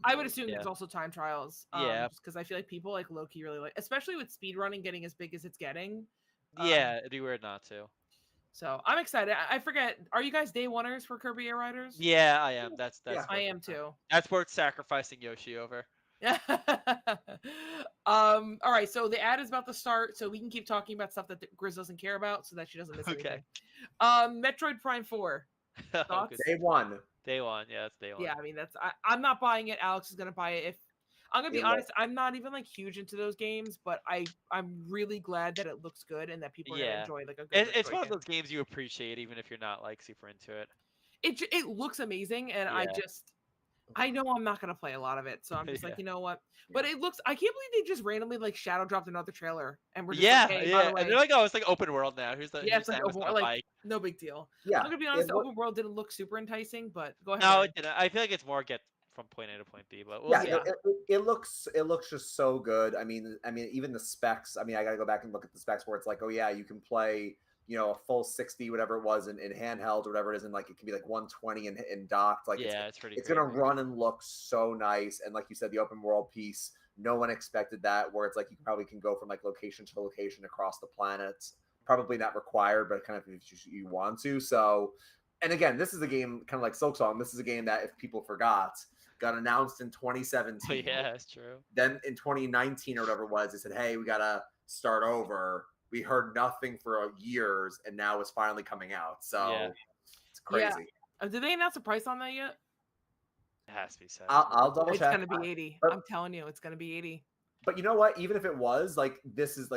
There's also time trials. Just because I feel like people like low-key really like, especially with speedrunning getting as big as it's getting. It'd be weird not to. So I'm excited. I forget. Are you guys day oneers for Kirby Air Riders? Yeah, I am. That's I am too. That's worth sacrificing Yoshi over. All right, so the ad is about to start, so we can keep talking about stuff that Grizz doesn't care about, so that she doesn't miss anything. Metroid Prime 4. Thoughts? Day one. Day one, yeah, it's day one. Yeah, I mean I'm not buying it. Alex is gonna buy it. If I'm gonna be honest, I'm not even like huge into those games, but I'm really glad that it looks good and that people are gonna enjoy like a good. It's one of those games you appreciate even if you're not like super into it. It looks amazing, and I know I'm not gonna play a lot of it, so I'm just like, you know what? But it looks. I can't believe they just randomly like shadow dropped another trailer, and we're just like, hey, by the way, and they're like, oh, it's like open world now. Here's the it's like open world, like no big deal. Yeah, I'm gonna be honest, the open world didn't look super enticing, but go ahead. No, it didn't. I feel like it's more get from point A to point B, but it looks just so good. I mean, even the specs. I mean, I gotta go back and look at the specs where it's like, oh yeah, you can play, you know, a full 60, whatever it was in handheld or whatever it is, and like it can be like 120 in docked. Like it's gonna run and look so nice. And like you said, the open world piece, no one expected that. Where it's like you probably can go from like location to location across the planet. Probably not required, but kind of if you want to. So, and again, this is a game kind of like SILKSONG. This is a game that if people forgot, got announced in 2017. Oh, yeah, that's true. Then in 2019 or whatever it was, they said, hey, we gotta start over. We heard nothing for years, and now it's finally coming out. So it's crazy. Yeah. Did they announce a price on that yet? It has to be said. I'll double check. It's gonna be 80. I'm telling you, it's gonna be 80. But you know what? Even if it was like, this is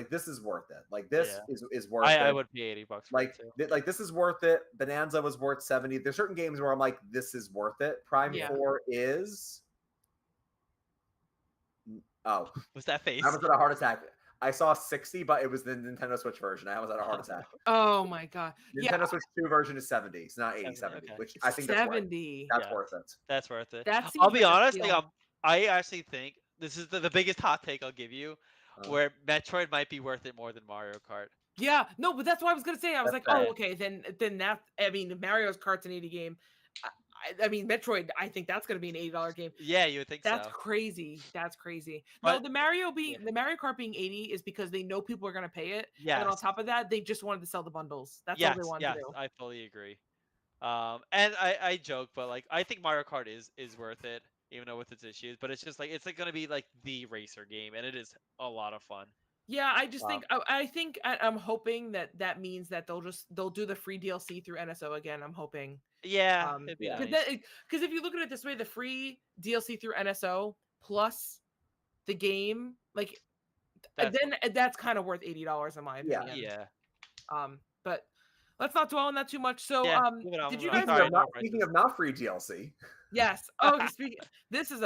worth it. Like this is worth it. I would pay $80 for like it too. Like this is worth it. Bonanza was worth 70. There's certain games where I'm like, this is worth it. Prime 4 is. Oh, was that face? I was at a heart attack. I saw 60, but it was the Nintendo Switch version. I was at a heart attack. Oh my god! Nintendo Switch 2 version is 70. It's not 80, 70, which I think 70. That's worth it. That's worth it. I'll be honest. Like, I actually think this is the biggest hot take I'll give you, where Metroid might be worth it more than Mario Kart. Yeah, no, but that's what I was gonna say. I was like, oh, okay, then that. I mean, Mario's Kart's an 80 game. I mean, Metroid, I think that's going to be an $80 game. Yeah, you would think that's crazy. That's crazy. But, no, the Mario Kart being 80 is because they know people are going to pay it. Yeah. And on top of that, they just wanted to sell the bundles. That's all they wanted to do. I fully agree. And I joke, but like I think Mario Kart is worth it, even though with its issues. But it's just like it's like going to be like the racer game, and it is a lot of fun. Yeah, I just think I'm hoping that means that they'll do the free DLC through NSO again. I'm hoping. Yeah, because if you look at it this way, the free DLC through NSO plus the game, like that's kind of worth $80 in my opinion. Yeah. But let's not dwell on that too much. So, did you guys speaking of not free DLC? Yes. Oh, this is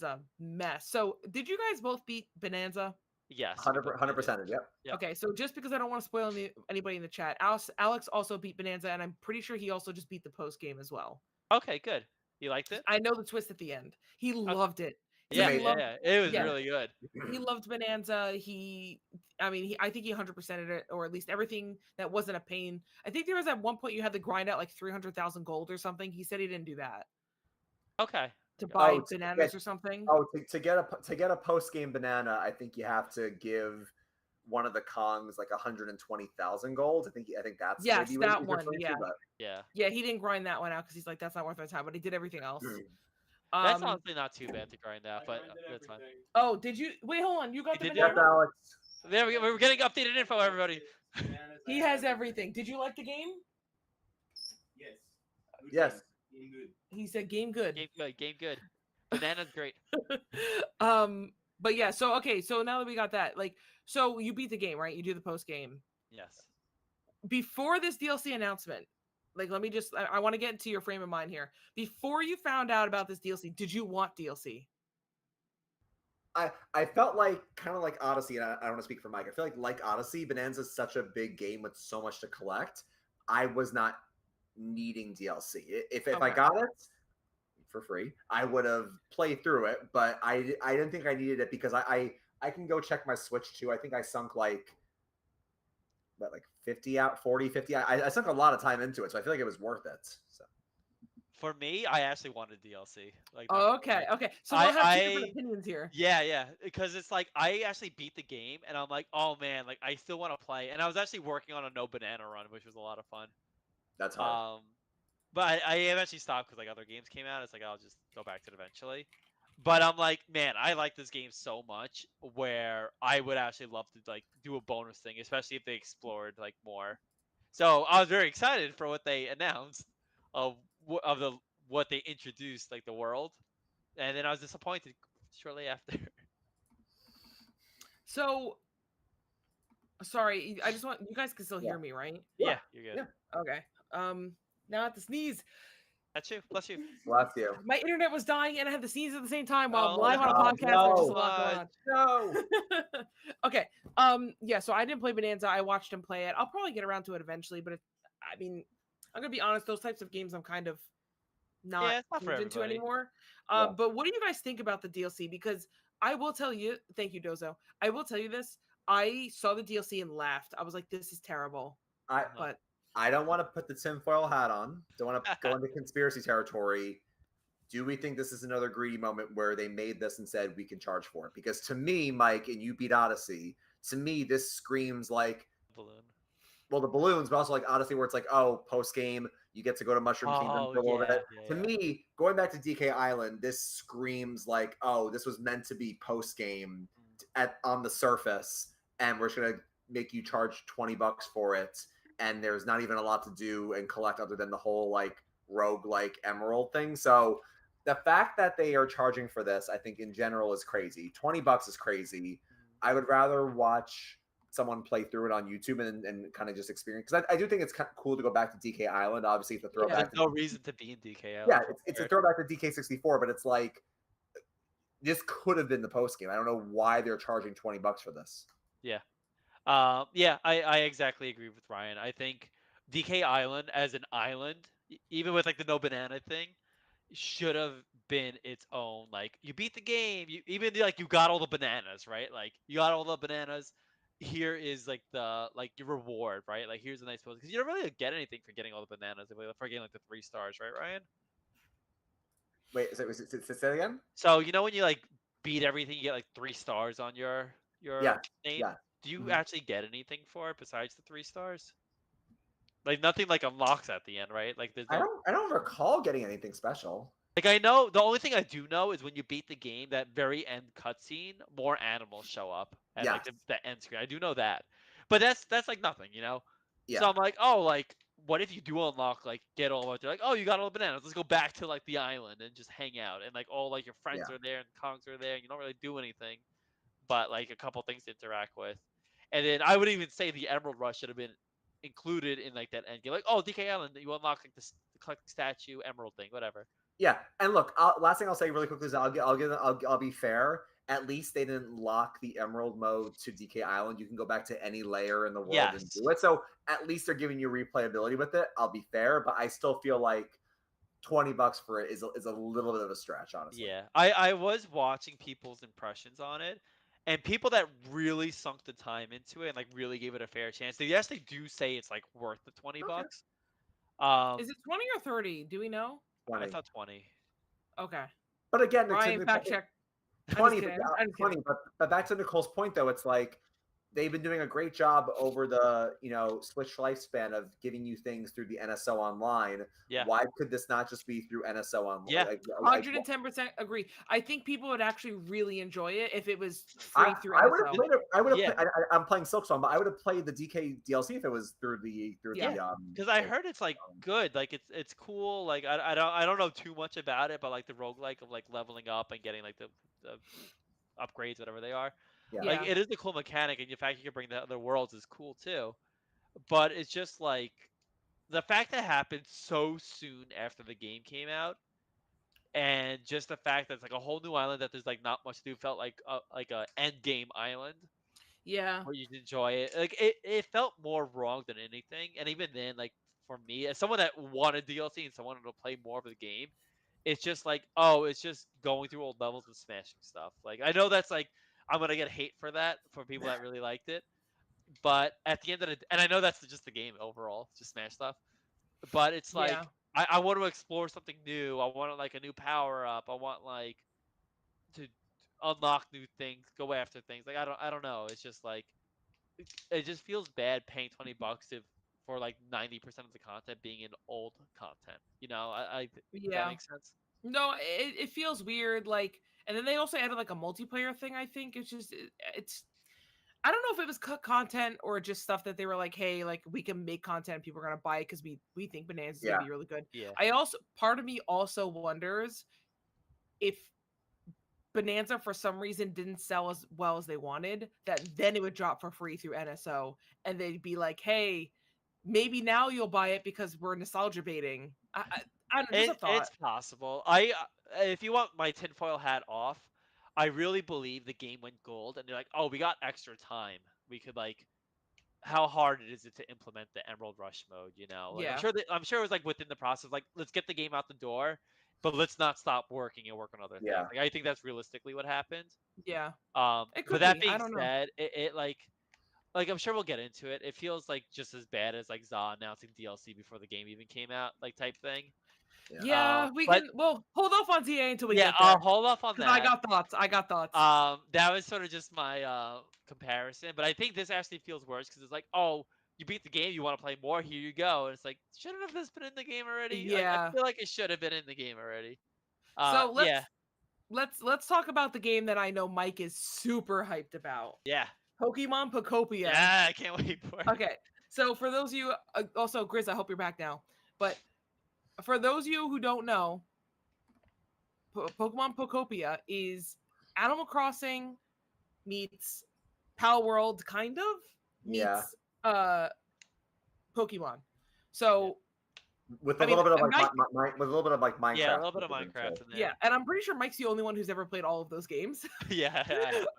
a mess. So, did you guys both beat Bonanza? Yes. 100%. Yep. Yep. Okay, so just because I don't want to spoil anybody in the chat, Alex also beat Bonanza, and I'm pretty sure he also just beat the post game as well. Okay, good. You liked it? I know the twist at the end. He loved it. Yeah, amazing. yeah. It was really good. He loved Bonanza. I think he 100%ed it, or at least everything that wasn't a pain. I think there was at one point you had to grind out like 300,000 gold or something. He said he didn't do that Okay. to buy to bananas get- or something. To get a post game banana, I think you have to give one of the Kongs like 120,000 gold. I think that's Yes, maybe what that he's one. referring Yeah, to, but yeah. He didn't grind that one out because he's like, that's not worth my time. But he did everything else. That's honestly not too bad to grind out, but that's fine. Oh, did you? Wait, hold on. You got the did banana? Yes, Alex. There we go. We're getting updated info, everybody. He has everything. Did you like the game? Yes. Game good. He said game good. Game good. Banana's great. But yeah, so okay, so now that we got that, like, so you beat the game, right? You do the post game. Yes. Before this DLC announcement, like, let me just, I want to get into your frame of mind here. Before you found out about this DLC, did you want DLC? I felt like kind of like Odyssey, and I don't want to speak for Mike. I feel like Odyssey, Bonanza's such a big game with so much to collect. I was not needing DLC. If I got it for free, I would have played through it, but I didn't think I needed it because I can go check my Switch too. I think I sunk like 50 out, 40, 50. I sunk a lot of time into it, so I feel like it was worth it. So For me, I actually wanted DLC. Like, Oh, okay. So we'll have two different opinions here. Yeah, because it's like I actually beat the game, and I'm like, oh man, like I still want to play. And I was actually working on a no banana run, which was a lot of fun. that's hard. But I eventually stopped because like other games came out. It's like I'll just go back to it eventually. But I'm like, man, I like this game so much where I would actually love to like do a bonus thing, especially if they explored like more. So I was very excited for what they announced of what they introduced, like the world, and then I was disappointed shortly after. So, sorry, I just want, you guys can still hear me, right? Yeah, you're good. Yeah. Okay. Now I have to sneeze. That's you. Bless you. Bless you. My internet was dying and I had to sneeze at the same time while I'm Oh, live on a God, podcast. no. There's just a lot going on. No. Okay. Yeah, so I didn't play Bonanza. I watched him play it. I'll probably get around to it eventually, but I mean, I'm gonna be honest, those types of games I'm kind of not it's not for into everybody. anymore. Yeah. But what do you guys think about the DLC? Because I will tell you, thank you, Dozo. I will tell you this. I saw the DLC and laughed. I was like, this is terrible. But I don't want to put the tinfoil hat on. Don't want to go into conspiracy territory. Do we think this is another greedy moment where they made this and said we can charge for it? Because to me, Mike, and you beat Odyssey, to me, this screams like Balloon. Well, the balloons, but also like Odyssey, where it's like, oh, post game, you get to go to Mushroom Kingdom for a little bit. To me, going back to DK Island, this screams like, oh, this was meant to be post game on the surface, and we're just gonna make you charge $20 for it, and there's not even a lot to do and collect other than the whole like rogue-like emerald thing. So the fact that they are charging for this, I think in general is crazy. $20 is crazy. I would rather watch someone play through it on YouTube and kind of just experience, because I do think it's kind of cool to go back to DK Island. Obviously, it's a throwback. There's no reason to be in DK Island. Yeah, it's a throwback to DK64, but it's like this could have been the post game. I don't know why they're charging $20 for this. Yeah. I exactly agree with Ryan. I think DK Island as an island, even with like the no banana thing, should have been its own. Like you beat the game, you got all the bananas, right? Like you got all the bananas. Here is like your reward, right? Like here's a nice post, because you don't really get anything for getting all the bananas for getting like the 3 stars, right, Ryan? Wait, say it again? So you know when you like beat everything, you get like 3 stars on your name. Yeah. Do you actually get anything for it besides the 3 stars? Like nothing like unlocks at the end, right? Like there's no... I don't recall getting anything special. Like I know the only thing I do know is when you beat the game, that very end cutscene, more animals show up at like the end screen. I do know that, but that's like nothing, you know. Yeah. So I'm like, oh, like what if you do unlock like get all of it? They're like, oh, you got all the bananas. Let's go back to like the island and just hang out, and like all like your friends are there and Kongs are there, and you don't really do anything, but like a couple things to interact with. And then I would even say the Emerald Rush should have been included in like that end game. Like, oh, DK Island, you unlock like the collecting statue, Emerald thing, whatever. Yeah, and look, last thing I'll say really quickly is I'll be fair. at least they didn't lock the Emerald mode to DK Island. You can go back to any layer in the world and Yes. do it. So at least they're giving you replayability with it. I'll be fair, but I still feel like $20 for it is a little bit of a stretch, honestly. Yeah, I was watching people's impressions on it, and people that really sunk the time into it and like really gave it a fair chance, they actually do say it's like worth the 20 Okay. bucks. Is it 20 or 30? Do we know? 20. I thought 20. Okay. But again, Ryan, fact check. 20, kidding. but, I'm just 20 kidding. but back to Nicole's point though, it's like they've been doing a great job over the Switch lifespan of giving you things through the NSO online. Yeah. Why could this not just be through NSO online? Yeah. 110% agree. I think people would actually really enjoy it if it was free through I would have NSO. played it. I would have. Yeah. I'm playing Silksong, but I would have played the DK DLC if it was through the because I heard it's like good, like it's cool. Like I don't know too much about it, but like the roguelike of like leveling up and getting like the upgrades, whatever they are. Yeah. Like it is a cool mechanic, and the fact you can bring the other worlds is cool too. But it's just like the fact that happened so soon after the game came out, and just the fact that it's like a whole new island that there's like not much to do, felt like a end game island Yeah. where you enjoy it. Like it felt more wrong than anything. And even then, like for me, as someone that wanted DLC and someone to play more of the game, it's just like, oh, it's just going through old levels and smashing stuff. Like I know that's like I'm gonna get hate for that for people that really liked it. But at the end of the and I know that's just the game overall, just smash stuff. But it's like Yeah. I want to explore something new. I want like a new power up. I want like to unlock new things, go after things. Like I don't know. It's just like it just feels bad paying $20 if for like 90% of the content being in old content. You know, that makes sense. No, it feels weird. Like, and then they also added like a multiplayer thing. I think it's just it's. I don't know if it was content or just stuff that they were like, hey, like we can make content, people are gonna buy it because we think Bananas is gonna be really good. Yeah. I also part of me also wonders if Bonanza for some reason didn't sell as well as they wanted, that then it would drop for free through NSO, and they'd be like, hey, maybe now you'll buy it because we're nostalgia baiting. I don't know, just a thought. It's possible. If you want my tinfoil hat off, I really believe the game went gold, and they're like, oh, we got extra time. We could like, how hard it is to implement the Emerald Rush mode? You know, like Yeah. I'm sure it was like within the process, like let's get the game out the door, but let's not stop working and work on other things. Yeah. Like I think that's realistically what happened. Yeah. It But could that be. I being don't know. said, it like I'm sure we'll get into it. It feels like just as bad as like ZA announcing DLC before the game even came out, like type thing. Yeah, we but can. Well, hold off on ZA until we yeah, get there. I'll hold off on 'Cause that. I got thoughts. That was sort of just my comparison, but I think this actually feels worse because it's like, oh, you beat the game, you want to play more, here you go. And it's like, shouldn't have this been in the game already? Like, I Yeah. feel like it should have been in the game already. So Yeah, let's talk about the game that I know Mike is super hyped about. yeah, Pokemon Pokopia. yeah. I can't wait for it. Okay. So for those of you, also Grizz, I hope you're back now. But for those of you who don't know, Pokemon Pokopia is Animal Crossing meets Pal World, kind of meets Pokemon. So with a little bit of like Mike, with a little bit of like Minecraft. Yeah, a little bit of Minecraft in there. Yeah, and I'm pretty sure Mike's the only one who's ever played all of those games. Yeah.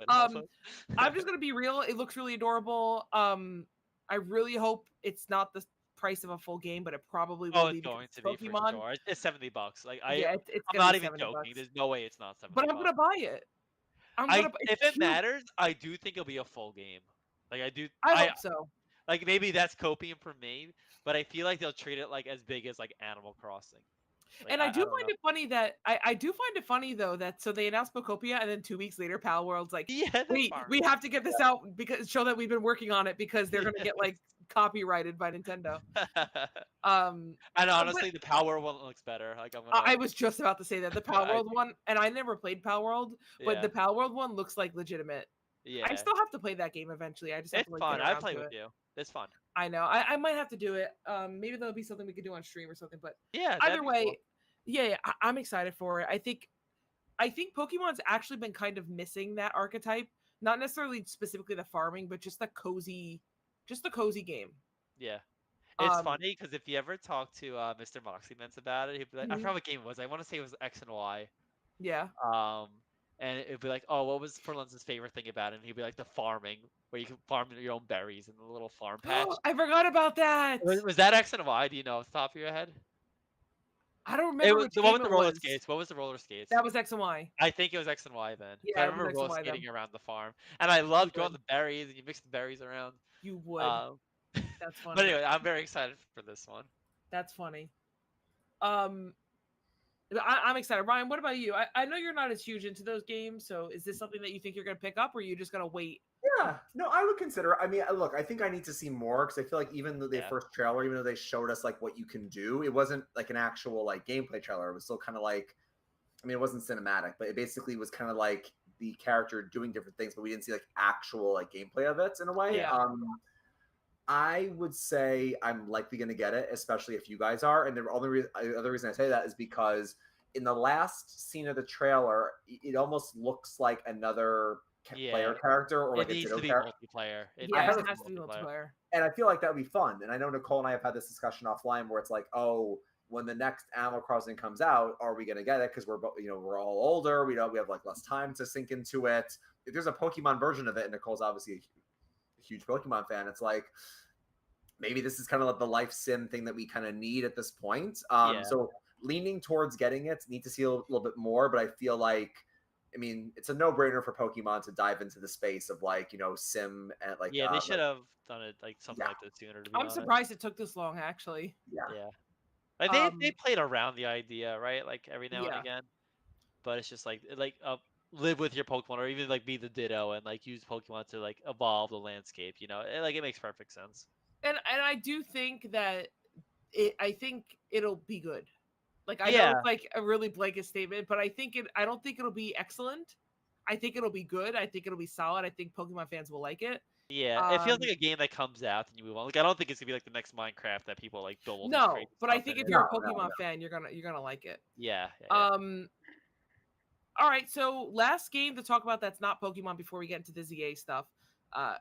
I'm just gonna be real. It looks really adorable. I really hope it's not the price of a full game, but it probably will be. It's going to Pokemon. be for sure. It's $70. Like it's I'm not even joking. There's no way it's not $70. But I'm gonna buy it. If it matters, I do think it'll be a full game. Like I do. I hope so. Like maybe that's copium for me, but I feel like they'll treat it like as big as like Animal Crossing. Like, and I do find it funny that I do find it funny though that so they announced Pokopia and then 2 weeks later Pal World's like, we have to get this out because show that we've been working on it because they're gonna get like copyrighted by Nintendo. And honestly, the Pal World one looks better. Like I was just about to say that the Pal World one, and I never played Pal World, but the Pal World one looks like legitimate. Yeah, I still have to play that game eventually. I just have it's to like, fun. I play with you. It's fun. I know. I might have to do it. Maybe there'll be something we could do on stream or something. But yeah, either way, cool. Yeah, I'm excited for it. I think Pokemon's actually been kind of missing that archetype. Not necessarily specifically the farming, but just the cozy game. Yeah. It's funny because if you ever talk to Mr. Moxie Ments about it, he'd be like, I forgot what game it was. I want to say it was X and Y. Yeah. and it'd be like, oh, what was Furlun's favorite thing about it? And he'd be like the farming, where you can farm your own berries in the little farm patch. I forgot about that. Was that X and Y? Do you know off the top of your head? I don't It remember was which the one game with the it roller was. skates. What was the roller skates? That was X and Y. I think it was X and Y then. 'Cause I Yeah, it was remember X and roller Y then. skating around the farm, and I loved You going would. the berries, and you mix the berries around. You would. Um, That's funny. but anyway, I'm very excited for this one. That's funny. I'm excited. Ryan, what about you? I know you're not as huge into those games, so is this something that you think you're going to pick up, or are you just going to wait? Yeah, no, I would consider. I mean, look, I think I need to see more because I feel like even though the first trailer, even though they showed us like what you can do, it wasn't like an actual like gameplay trailer. It was still kind of like, I mean, it wasn't cinematic, but it basically was kind of like the character doing different things, but we didn't see like actual like gameplay of it in a way. Yeah. I would say I'm likely going to get it, especially if you guys are. And the other reason I say that is because in the last scene of the trailer, it almost looks like another player character or like it needs a to be character. multiplayer. It has to be multiplayer. And I feel like that would be fun. And I know Nicole and I have had this discussion offline where it's like, oh, when the next Animal Crossing comes out, are we going to get it? Because we're all older. We have like less time to sink into it. If there's a Pokemon version of it, and Nicole's obviously a huge Pokemon fan, it's like maybe this is kind of like the life sim thing that we kind of need at this point. So leaning towards getting it, need to see a little bit more, but I feel like, I mean, it's a no-brainer for Pokemon to dive into the space of like, sim and like they should have done it like something like this sooner. To be honest, surprised it took this long, actually. Yeah. Like they played around the idea, right? Like every now and again, but it's just like live with your Pokemon, or even like be the Ditto and like use Pokemon to like evolve the landscape. It makes perfect sense. And I do think that I think it'll be good. Like I know it's like a really blanket statement, but I don't think it'll be excellent. I think it'll be good. I think it'll be solid. I think Pokemon fans will like it. Yeah, it feels like a game that comes out and you move on. Like I don't think it's gonna be like the next Minecraft that people like build. No, but I think if you're a Pokemon fan, you're gonna like it. Yeah. All right, so last game to talk about that's not Pokemon before we get into the ZA stuff. I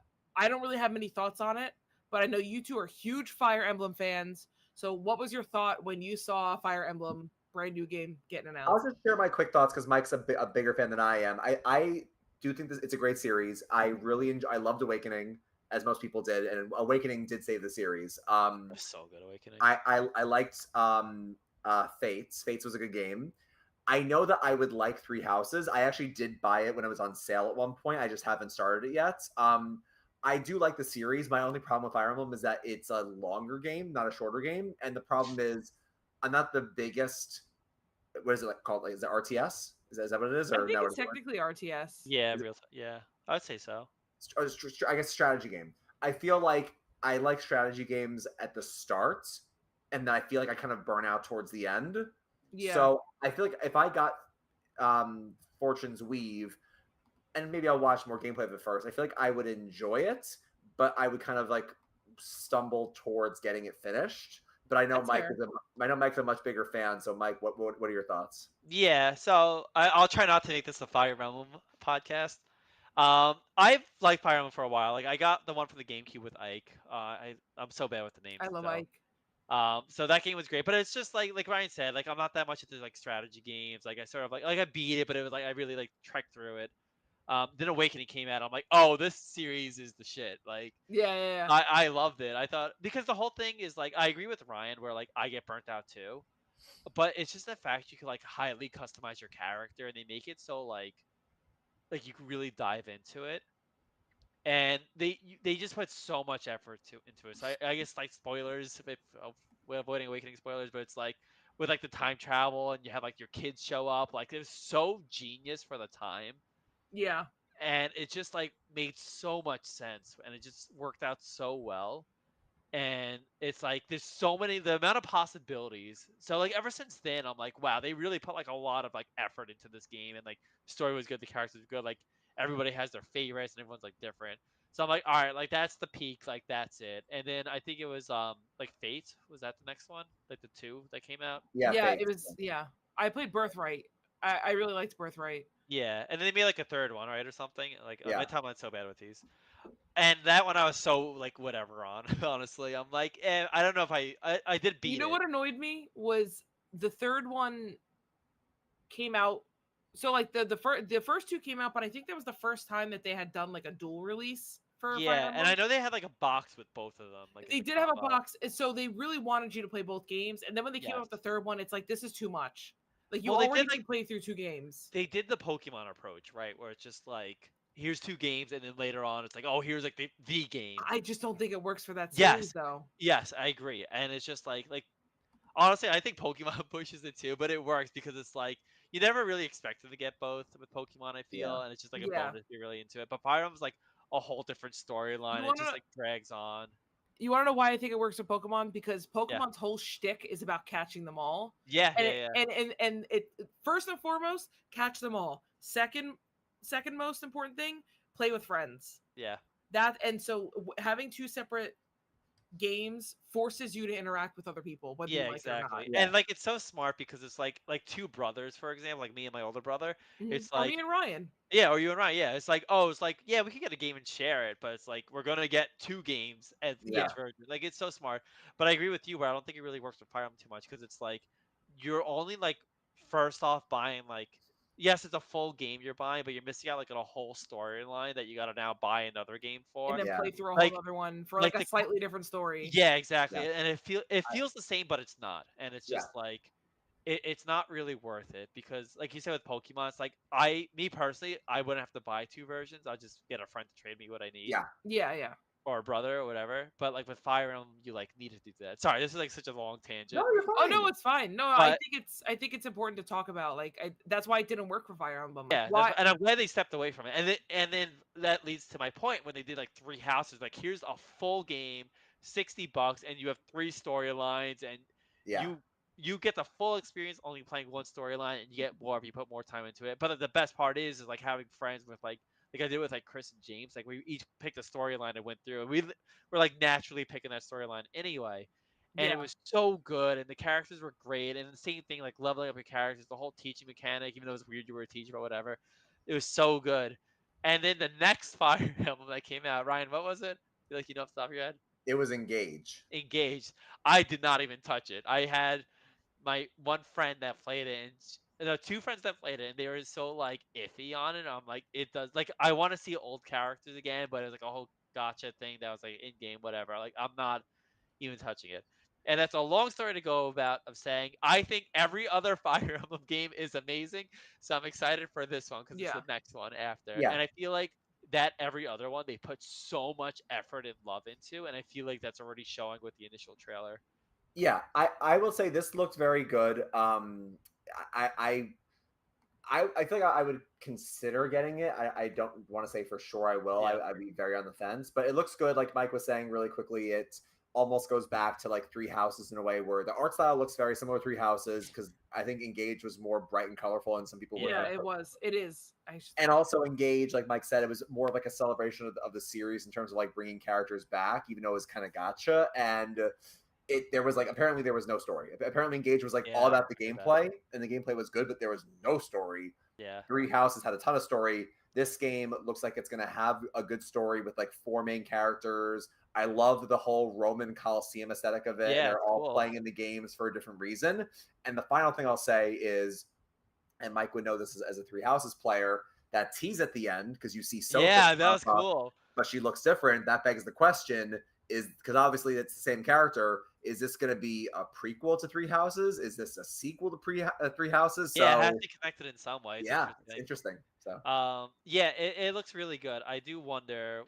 don't really have many thoughts on it, but I know you two are huge Fire Emblem fans. So what was your thought when you saw Fire Emblem brand new game getting announced? I'll just share my quick thoughts because Mike's a bigger fan than I am. I do think it's a great series. I really I loved Awakening, as most people did, and Awakening did save the series. So good, Awakening. I liked Fates. Fates was a good game. I know that I would like Three Houses. I actually did buy it when it was on sale at one point. I just haven't started it yet. I do like the series. My only problem with Fire Emblem is that it's a longer game, not a shorter game. And the problem is I'm not the biggest, what is it called? Is it RTS? Is that what it is? I think it's technically RTS. Yeah, I'd say so. I guess strategy game. I feel like I like strategy games at the start, and then I feel like I kind of burn out towards the end. Yeah. So I feel like if I got Fortune's Weave, and maybe I'll watch more gameplay of it first, I feel like I would enjoy it, but I would kind of like stumble towards getting it finished. But I know Mike's a much bigger fan. So Mike, what are your thoughts? Yeah, so I'll try not to make this a Fire Emblem podcast. I've liked Fire Emblem for a while. Like I got the one from the GameCube with Ike. I'm so bad with the names. I love Ike. So that game was great, but it's just like Ryan said, like I'm not that much into like strategy games. Like I sort of like I beat it, but it was like I really like trekked through it. Then Awakening came out. I'm like, oh, this series is the shit. Like, yeah. I loved it. I thought because the whole thing is like I agree with Ryan where like I get burnt out too, but it's just the fact you can like highly customize your character and they make it so like you can really dive into it. And they just put so much effort into it. So I guess like spoilers, if we're avoiding Awakening spoilers, but it's like with like the time travel and you have like your kids show up, like it was so genius for the time. Yeah. And it just like made so much sense and it just worked out so well. And it's like there's so many the amount of possibilities. So like ever since then I'm like, wow, they really put like a lot of like effort into this game and like the story was good, the characters were good, like everybody has their favorites and everyone's like different. So I'm like, all right, like that's the peak, like that's it. And then I think it was like Fate, was that the next one? Like the 2 that came out? Yeah, it was I played Birthright. I really liked Birthright. Yeah, and then they made like a third one, right, or something. Like my timeline's so bad with these. And that one I was so like whatever on. Honestly, I'm like, I don't know if I did beat it. You know what annoyed me was the third one came out So like the first two came out, but I think that was the first time that they had done like a dual release for Fire Yeah, and Emblem. I know they had like a box with both of them. Like They did have a box, so they really wanted you to play both games. And then when they came out with the third one, it's like, this is too much. Like, you already can play through 2 games. They did the Pokemon approach, right? Where it's just like, here's 2 games, and then later on, it's like, oh, here's like the game. I just don't think it works for that series, though. Yes, I agree. And it's just like honestly, I think Pokemon pushes it too, but it works because it's like you never really expected to get both with Pokemon, I feel, and it's just like a bonus if you're really into it. But Fire Emblem's like a whole different storyline. It just like drags on. You want to know why I think it works with Pokemon? Because Pokemon's whole shtick is about catching them all. And it first and foremost, catch them all. Second most important thing, play with friends. Yeah. So having 2 separate games forces you to interact with other people, whether you like exactly. it or not. And like it's so smart because it's like 2 brothers, for example, like me and my older brother. It's or like me and Ryan. Yeah, or you and Ryan. Yeah, it's like, oh, it's like, yeah, we could get a game and share it, but it's like we're gonna get 2 games at each version. Like it's so smart. But I agree with you where I don't think it really works with Fire Emblem too much because it's like you're only like first off buying like, yes, it's a full game you're buying, but you're missing out like on a whole storyline that you gotta now buy another game for. And then play through a whole other one for like a slightly different story. Yeah, exactly. And it feels the same, but it's not. And it's just like it's not really worth it because, like you said with Pokemon, it's like me personally, I wouldn't have to buy 2 versions. I'll just get a friend to trade me what I need. Yeah. Or a brother or whatever. But like with Fire Emblem, you like need to do that. Sorry, this is like such a long tangent. No, you're fine. Oh no, it's fine. No, I think it's important to talk about. Like that's why it didn't work for Fire Emblem. Yeah, and I'm glad they stepped away from it. And then that leads to my point when they did like 3 houses. Like here's a full game, $60, and you have 3 storylines, and you get the full experience only playing one storyline, and you get more if you put more time into it. But the best part is like having friends with like I did with like Chris and James. Like we each picked a storyline and went through, and we were like naturally picking that storyline anyway. And it was so good, and the characters were great, and the same thing like leveling up your characters, the whole teaching mechanic, even though it was weird you were a teacher or whatever, it was so good. And then the next Fire Emblem that came out, Ryan, what was it? Like off the top of your head? It was Engage. I did not even touch it. I had my one friend that played it, and 2 friends that played it, and they were so like iffy on it. I'm like, it does like I want to see old characters again, but it was like a whole gotcha thing that was like in game, whatever. Like I'm not even touching it. And that's a long story to go about of saying I think every other Fire Emblem game is amazing, so I'm excited for this one because it's the next one after. And I feel like that every other one they put so much effort and love into, and I feel like that's already showing with the initial trailer. Yeah, I will say this looked very good. I feel like I would consider getting it. I don't want to say for sure I will. I'd be very on the fence, but it looks good. Like Mike was saying really quickly, it almost goes back to like 3 Houses in a way where the art style looks very similar to 3 Houses because I think Engage was more bright and colorful, and some people it is. And also Engage, like Mike said, it was more of like a celebration of the series in terms of like bringing characters back, even though it was kind of gotcha. And there was like apparently there was no story. Apparently Engage was like all about the gameplay, and the gameplay was good, but there was no story. 3 Houses had a ton of story. This game looks like it's going to have a good story with like 4 main characters. I love the whole Roman Coliseum aesthetic of it. And they're all playing in the games for a different reason. And the final thing I'll say is, and Mike would know this as a 3 Houses player, that tease at the end, because you see that was cool. But she looks different. That begs the question, is because obviously it's the same character. Is this going to be a prequel to 3 Houses? Is this a sequel to 3 Houses? So, it has to be connected in some way. It's interesting. So it looks really good. I do wonder.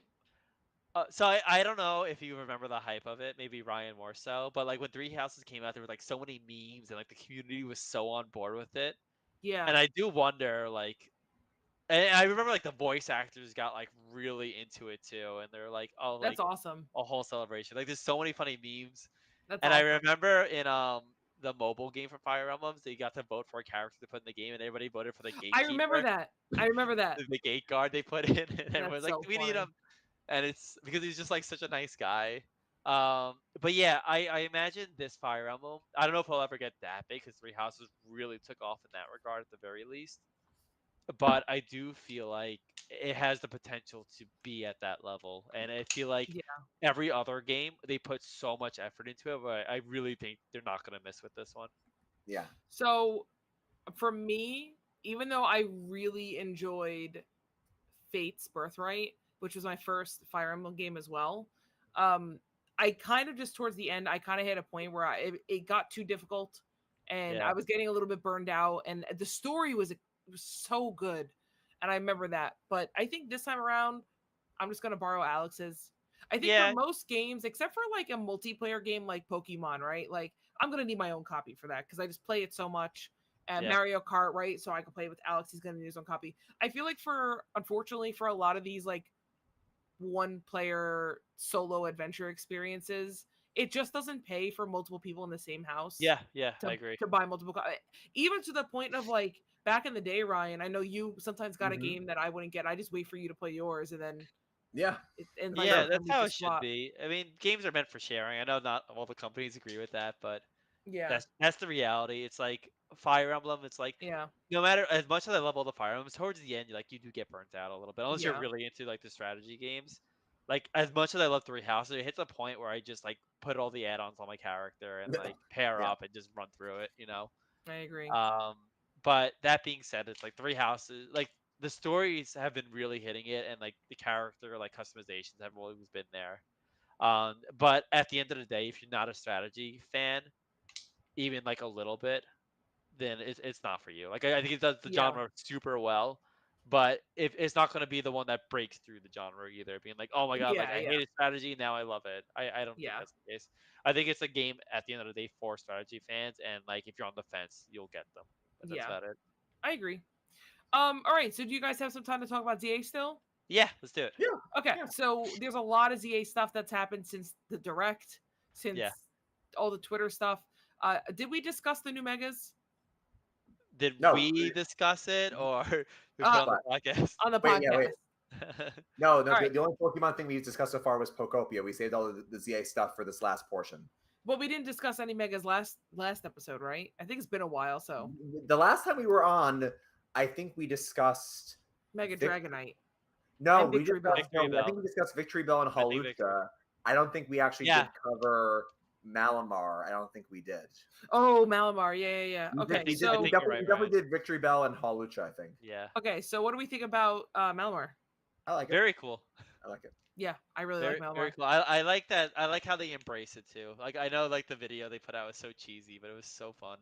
So I don't know if you remember the hype of it. Maybe Ryan more so. But like when 3 Houses came out, there were like so many memes, and like the community was so on board with it. Yeah. And I do wonder like. And I remember like the voice actors got like really into it too, and they're like, "Oh, like, that's awesome! A whole celebration." Like, there's so many funny memes. That's and awesome. I remember in the mobile game for Fire Emblems, they got to vote for a character to put in the game, and everybody voted for the gatekeeper. I remember that. The gate guard they put in, and everyone's like, "We need him," and it's because he's just like such a nice guy. But yeah, I imagine this Fire Emblem. I don't know if he'll ever get that big because 3 Houses really took off in that regard at the very least. But I do feel like it has the potential to be at that level. And I feel like every other game, they put so much effort into it, but I really think they're not going to miss with this one. Yeah. So for me, even though I really enjoyed Fate's Birthright, which was my first Fire Emblem game as well, I kind of just towards the end, I kind of hit a point where it got too difficult, and I was getting a little bit burned out, and the story was so good, and I remember that. But I think this time around, I'm just gonna borrow Alex's. I think for most games, except for like a multiplayer game like Pokemon, right? Like I'm gonna need my own copy for that because I just play it so much. And Mario Kart, right? So I can play with Alex. He's gonna need his own copy. I feel like unfortunately, for a lot of these like one-player solo adventure experiences, it just doesn't pay for multiple people in the same house. Yeah, I agree. To buy multiple, even to the point of like back in the day, Ryan. I know you sometimes got a game that I wouldn't get. I just wait for you to play yours, and then that's how it should be. I mean, games are meant for sharing. I know not all the companies agree with that, but that's the reality. It's like Fire Emblem. It's like no matter as much as I love all the Fire Emblems, towards the end, you do get burnt out a little bit unless you're really into like the strategy games. Like as much as I love Three Houses, it hits a point where I just like put all the add-ons on my character and like pair up and just run through it. I agree. But that being said, it's like Three Houses, like the stories have been really hitting it, and like the character like customizations have always been there. But at the end of the day, if you're not a strategy fan, even like a little bit, then it's not for you. Like I think it does the genre super well, but if it's not going to be the one that breaks through the genre either, being like, oh my god, like I hated strategy, now I love it. I don't think that's the case. I think it's a game at the end of the day for strategy fans, and like if you're on the fence, you'll get them. But that's about it. I agree. All right. So do you guys have some time to talk about ZA still? Yeah, let's do it. Yeah. Okay. Yeah. So there's a lot of ZA stuff that's happened since the Direct, since all the Twitter stuff. Did we discuss the new megas? Did we discuss it, or we put on the podcast? On the podcast. No. Right. The only Pokemon thing we discussed so far was Pokopia. We saved all the ZA stuff for this last portion. Well, we didn't discuss any megas last episode, right? I think it's been a while. So the last time we were on, I think we discussed Mega Dragonite. No, I think we discussed Victory Bell and Hawlucha. I don't think we actually did cover Malamar. I don't think we did. Oh, Malamar. Yeah. Okay, we definitely did Victory Bell and Hawlucha, I think. Yeah. Okay, so what do we think about Malamar? I like it. Very cool. I like it. Yeah, I really like Malamar. Very cool. I like that. I like how they embrace it too. Like I know like the video they put out was so cheesy, but it was so fun.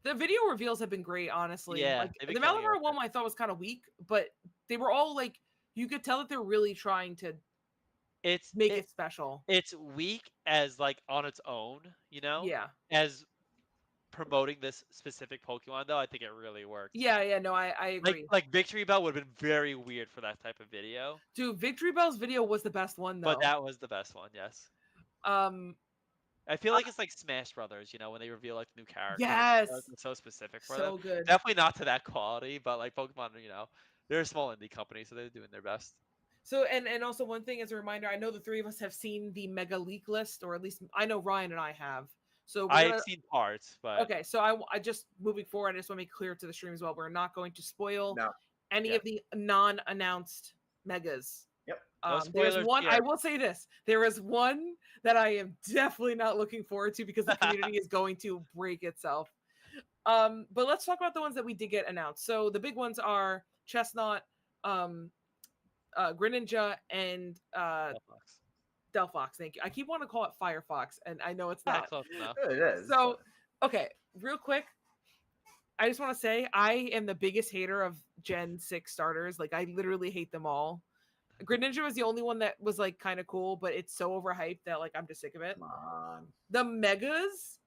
The video reveals have been great, honestly. Yeah. Like, the Malamar one I thought was kind of weak, but they were all like, you could tell that they're really trying to make it special. It's weak as like on its own, Yeah. As promoting this specific Pokemon though, I think it really worked. Yeah, no, I agree. Like Victory Bell would have been very weird for that type of video. Dude, Victory Bell's video was the best one though. But that was the best one, yes. I feel like it's like Smash Brothers, when they reveal like new characters. Yes. It's so specific for them. So good. Definitely not to that quality, but like Pokemon, they're a small indie company, so they're doing their best. So and also one thing as a reminder, I know the three of us have seen the Mega Leak list, or at least I know Ryan and I have. So I've seen parts, but okay. So I just moving forward, I just want to make clear to the stream as well. We're not going to spoil any of the non-announced megas. Yep. There's one. I will say this: there is one that I am definitely not looking forward to because the community is going to break itself. But let's talk about the ones that we did get announced. So the big ones are Chestnut, Greninja, and Delphox. Thank you. I keep wanting to call it Firefox, and I know it's not. Close enough. It is. So, okay, real quick, I just want to say I am the biggest hater of Gen 6 starters. Like, I literally hate them all. Greninja was the only one that was like kind of cool, but it's so overhyped that like I'm just sick of it. Come on. The megas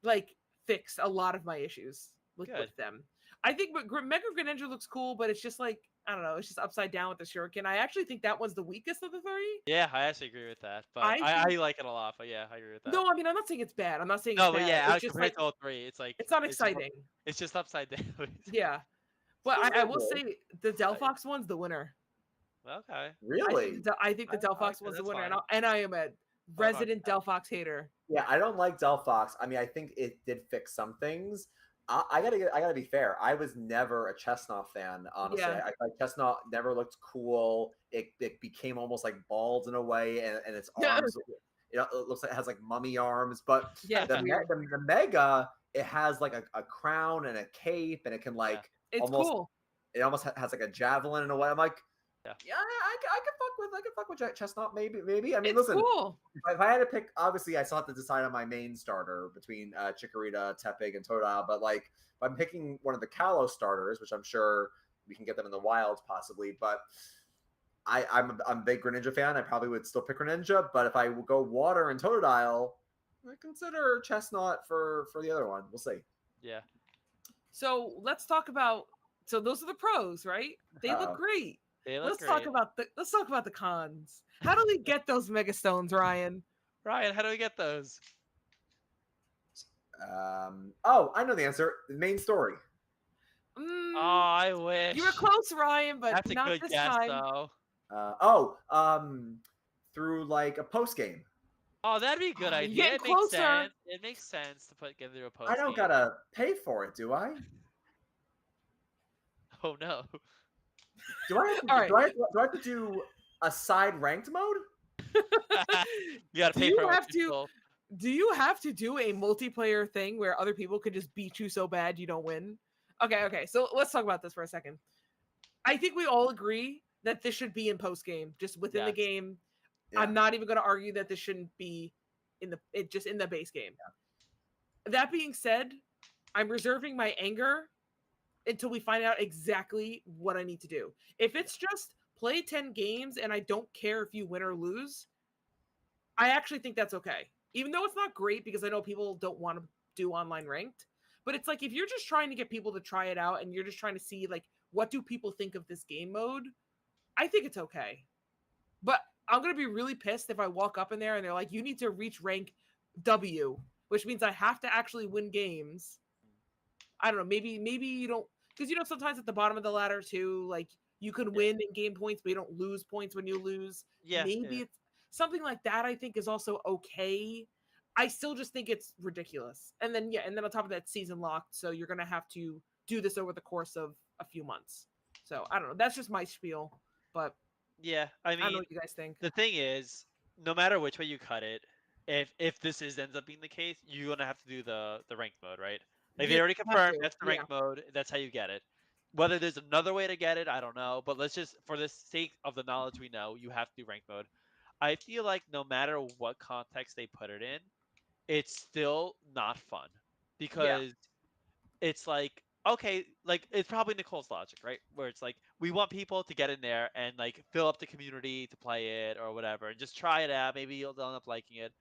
like fix a lot of my issues with them. I think Mega Greninja looks cool, but it's just like, I don't know, it's just upside down with the shuriken. I actually think that one's the weakest of the three. Yeah, I actually agree with that. But I like it a lot. But yeah, I agree with that. No, I mean, I'm not saying it's bad. I'm not saying no, it's but bad. yeah, it's just compared to all three, it's like it's not exciting. It's just upside down. Yeah, but I will say the Delphox one's the winner. Okay. Really? I think the Delphox was the winner, and I am a resident Delphox hater. Yeah, I don't like Delphox. I mean, I think it did fix some things. I gotta be fair. I was never a Chestnut fan, honestly. Yeah. I like Chestnut never looked cool. It became almost like bald in a way, and its arms, it looks like it has like mummy arms. But the Mega, it has like a crown and a cape, and it can like It's almost cool. it almost has like a javelin in a way. I'm like, Yeah. I could fuck with Chestnut maybe. I mean, It's listen, cool. if I had to pick, obviously I still have to decide on my main starter between Chikorita, Tepig, and Totodile. But like, if I'm picking one of the Kalos starters, which I'm sure we can get them in the wilds possibly, but I'm a big Greninja fan. I probably would still pick Greninja, but if I would go Water and Totodile, I consider Chestnut for the other one. We'll see. Yeah. So let's talk about. So those are the pros, right? They look great. They look Let's great. talk about the cons. How do we get those Mega Stones, Ryan? Ryan, how do we get those? Oh, I know the answer. The main story. Oh, I wish. You were close, Ryan, but That's a not good this guess, time. though. Through like a post game. Oh, that'd be a good You're idea. getting It makes closer. sense. It makes sense to get through a post. I don't gotta pay for it, do I? Oh no. Do I have to do a side ranked mode? You gotta pay for it. Do you have to do a multiplayer thing where other people could just beat you so bad you don't win? Okay. So let's talk about this for a second. I think we all agree that this should be in post game, just within the game. Yeah. I'm not even going to argue that this shouldn't be just in the base game. Yeah. That being said, I'm reserving my anger until we find out exactly what I need to do. If it's just play 10 games and I don't care if you win or lose, I actually think that's okay. Even though it's not great because I know people don't want to do online ranked, but it's like if you're just trying to get people to try it out and you're just trying to see like what do people think of this game mode, I think it's okay. But I'm going to be really pissed if I walk up in there and they're like, you need to reach rank W, which means I have to actually win games. I don't know. Maybe you don't, because sometimes at the bottom of the ladder too, like you can win and gain points, but you don't lose points when you lose. Yeah. Maybe it's something like that. I think is also okay. I still just think it's ridiculous. And then on top of that, season locked, so you're gonna have to do this over the course of a few months. So I don't know. That's just my spiel, but yeah, I mean, I don't know what you guys think. The thing is, no matter which way you cut it, if this ends up being the case, you're gonna have to do the ranked mode, right? Like they already confirmed that's the ranked mode. That's how you get it. Whether there's another way to get it, I don't know. But let's just, for the sake of the knowledge we know, you have to do ranked mode. I feel like no matter what context they put it in, it's still not fun because it's like, okay, like it's probably Nicole's logic, right? Where it's like we want people to get in there and like fill up the community to play it or whatever and just try it out. Maybe you'll end up liking it.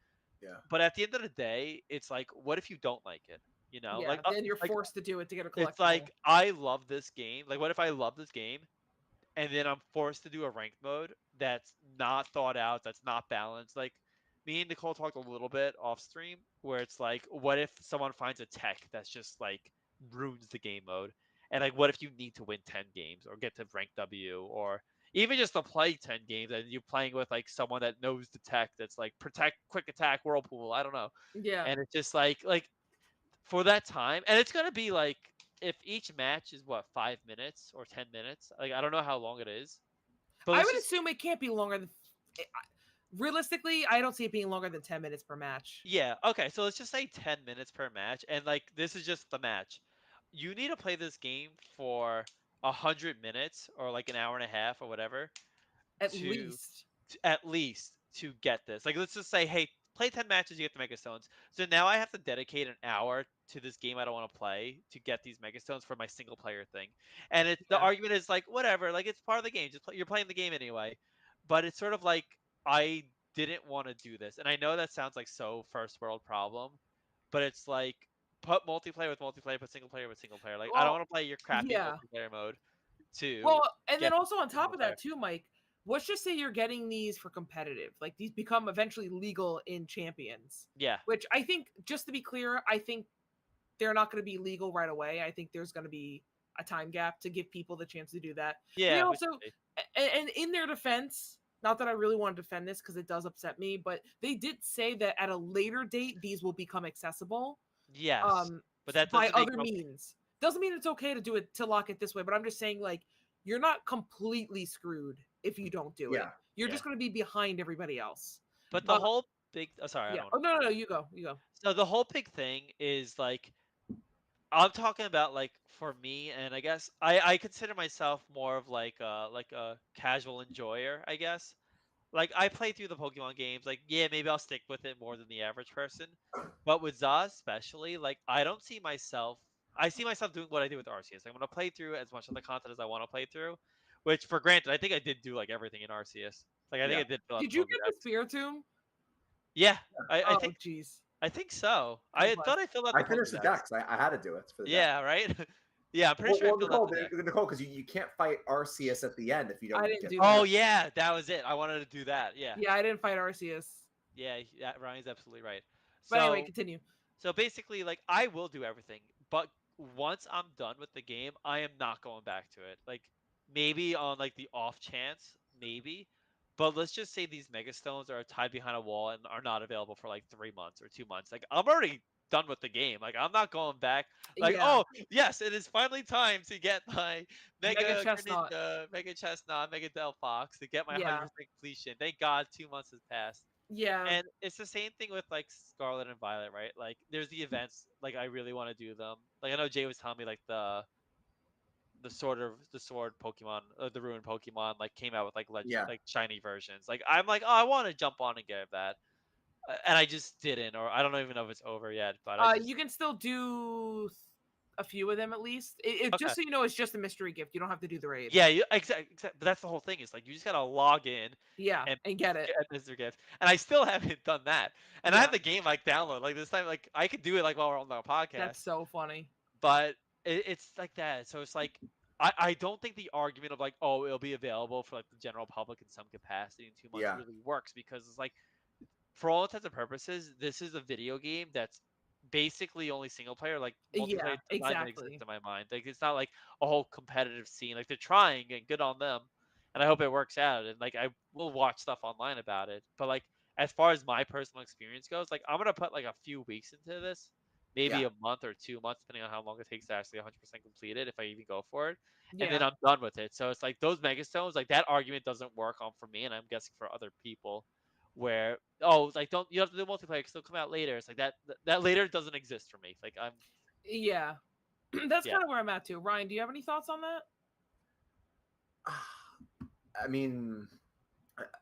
Yeah. But at the end of the day, it's like, what if you don't like it? Like then you're forced to do it to get a collectible. It's like I love this game. Like, what if I love this game, and then I'm forced to do a ranked mode that's not thought out, that's not balanced? Like, me and Nicole talked a little bit off stream where it's like, what if someone finds a tech that's just like ruins the game mode, and like, what if you need to win 10 games or get to rank W or even just to play 10 games and you're playing with like someone that knows the tech that's like protect, quick attack, whirlpool, I don't know. Yeah. And it's just like for that time, and it's gonna be like if each match is what 5 minutes or 10 minutes. Like I don't know how long it is. But I would assume it can't be longer than. Realistically, I don't see it being longer than 10 minutes per match. Yeah. Okay. So let's just say 10 minutes per match, and like this is just the match. You need to play this game for 100 minutes or like an hour and a half or whatever. At least To get this. Like let's just say, hey, play 10 matches, you get the Mega Stones. So now I have to dedicate an hour to this game I don't want to play to get these Mega Stones for my single player thing. And the argument is like, whatever, like it's part of the game. You're playing the game anyway. But it's sort of like I didn't want to do this. And I know that sounds like so first world problem, but it's like put multiplayer with multiplayer, put single player with single player. Like I don't want to play your crappy multiplayer mode too. Well, and then also on top of that too, Mike, let's just say you're getting these for competitive. Like these become eventually legal in Champions. Yeah. Which I think, just to be clear, I think they're not going to be legal right away. I think there's going to be a time gap to give people the chance to do that. Yeah. They also, and in their defense, not that I really want to defend this because it does upset me, but they did say that at a later date, these will become accessible. Yes. But that by other means. Doesn't mean it's okay to do it, to lock it this way, but I'm just saying, like, you're not completely screwed if you don't do it. You're just going to be behind everybody else. But the whole big... Oh, sorry. Yeah. Oh, no, you go. So the whole big thing is, like, I'm talking about like for me, and I guess I consider myself more of like a casual enjoyer, I guess. Like I play through the Pokemon games, like yeah, maybe I'll stick with it more than the average person. But with Za especially, like I don't see myself. I see myself doing what I do with Arceus. I'm gonna play through as much of the content as I want to play through. Which, for granted, I think I did do like everything in Arceus. Like I think Yeah. I did fill out Did the you get the Pokédex. Spiritomb? Yeah, I Oh, think jeez. I think so. God I bless. thought I filled out I the finished the Pokédex. Dex. I had to do it for the Dex. Yeah, right. Yeah, I'm pretty Well, sure I well, filled out Nicole, the deck. Nicole, because you can't fight Arceus at the end if you I don't didn't get. do Oh that. yeah, that was it. I wanted to do that. Yeah, Yeah, I didn't fight Arceus. yeah, yeah. Ryan's absolutely right. But anyway, So continue. So basically, like I will do everything, but once I'm done with the game, I am not going back to it. Like maybe on like the off chance, maybe. But let's just say these mega stones are tied behind a wall and are not available for like 3 months or 2 months. Like I'm already done with the game. Like I'm not going back. Like Yeah. oh yes, it is finally time to get my Mega mega Chestnut. Greninja, mega chestnut, mega Delphox to get my Yeah. 100% completion. Thank God 2 months has passed. Yeah. And it's the same thing with like Scarlet and Violet, right? Like there's the events, like I really want to do them. Like I know Jay was telling me like the sword Pokemon, the ruined Pokemon like came out with like legend Yeah. like shiny versions. Like I'm like, oh, I want to jump on and get that. And I just didn't, or I don't even know if it's over yet, but I just You can still do a few of them at least. okay. Just so you know, it's just a mystery gift. You don't have to do the raid. Yeah, exactly. But that's the whole thing. Is like you just gotta log in Yeah, and and get it. get Mr. Gift. And I still haven't done that. And I Yeah, have the game like download. Like this time, like I could do it like while we're on the that's podcast. so funny. But it's like that. So it's like I don't think the argument of like, oh, it'll be available for like the general public in some capacity in 2 months Yeah. really works, because it's like for all intents and purposes, this is a video game that's basically only single player. Like multiplayer Yeah, does not even exist exactly. in my mind. Like it's not like a whole competitive scene. Like they're trying, and good on them. And I hope it works out. And like I will watch stuff online about it. But like as far as my personal experience goes, like I'm gonna put like a few weeks into this, Yeah. maybe a month or 2 months, depending on how long it takes to actually 100% complete it, if I even go for it. And then Yeah, I'm done with it. So it's like those megastones, like that argument doesn't work on for me, and I'm guessing for other people, where oh, it's like don't you have to do multiplayer because they'll come out later. It's like that later doesn't exist for me. Like I'm yeah. That's yeah. kind of where I'm at too. Ryan, do you have any thoughts on that? I mean,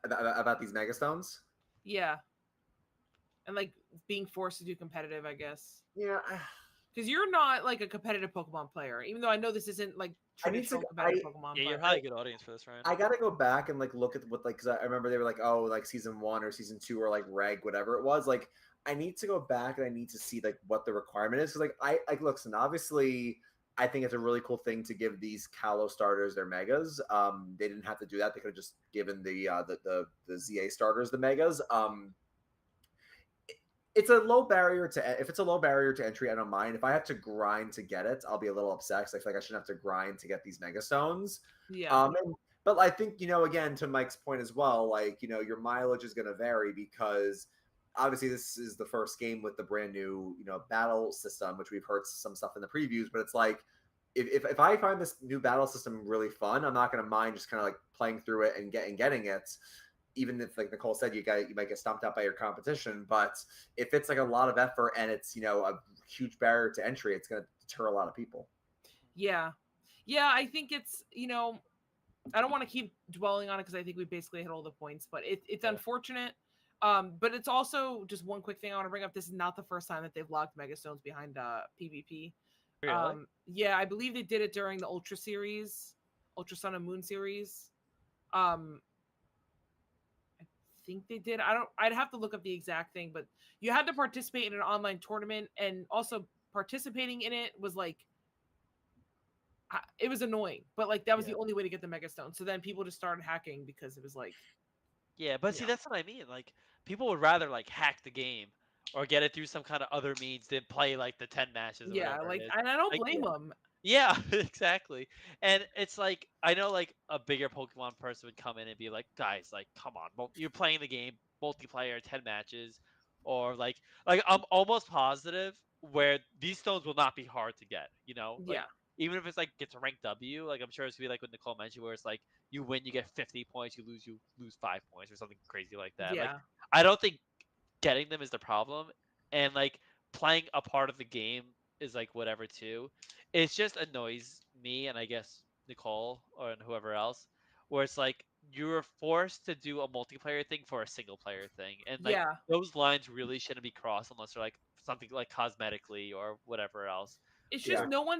about these megastones. Yeah, and like being forced to do competitive, I guess. Yeah. Because you're not like a competitive Pokemon player, even though I know this isn't like I need to. traditional competitive Pokemon. Yeah, you're But probably a good audience for this, Ryan. I gotta go back and like look at what like because I remember they were like, oh, like season 1 or season 2 or like reg whatever it was. Like I need to go back and I need to see like what the requirement is, because like I like listen, obviously I think it's a really cool thing to give these Kalos starters their megas. They didn't have to do that. They could have just given the ZA starters the megas. It's a low barrier to, if it's a low barrier to entry, I don't mind. If I have to grind to get it, I'll be a little upset because I feel like I shouldn't have to grind to get these mega stones. yeah, But I think, again, to Mike's point as well, like, your mileage is going to vary because obviously this is the first game with the brand new, battle system, which we've heard some stuff in the previews, but it's like, if I find this new battle system really fun, I'm not going to mind just kind of like playing through it and getting it. Even if, like Nicole said, you might get stomped out by your competition, but if it's like a lot of effort and it's a huge barrier to entry, it's going to deter a lot of people. yeah. I think it's I don't want to keep dwelling on it because I think we basically hit all the points, but it's unfortunate. But it's also just one quick thing I want to bring up. This is not the first time that they've locked Megastones behind PvP. Really? Yeah, I believe they did it during the Ultra series, Ultra Sun and Moon series. I think they did. I'd have to look up the exact thing, but you had to participate in an online tournament, and also participating in it was like it was annoying, but like that was the only way to get the Mega Stone. So then people just started hacking because it was like Yeah, but see, that's what I mean. Like people would rather like hack the game or get it through some kind of other means than play like the 10 matches or whatever it is. and I don't Like blame them. yeah, exactly. And it's like I know like a bigger Pokemon person would come in and be like, "Guys, like come on. You're playing the game multiplayer 10 matches or like I'm almost positive where these stones will not be hard to get, Like Yeah, even if it's like gets a rank W, like I'm sure it's gonna be like what Nicole mentioned where it's like you win, you get 50 points, you lose 5 points or something crazy like that. Like yeah, I don't think getting them is the problem, and like playing a part of the game is like whatever too. It just annoys me and I guess Nicole or whoever else, where it's like you're forced to do a multiplayer thing for a single player thing, and like Yeah. those lines really shouldn't be crossed unless they're like something like cosmetically or whatever else. It's Yeah. just no one's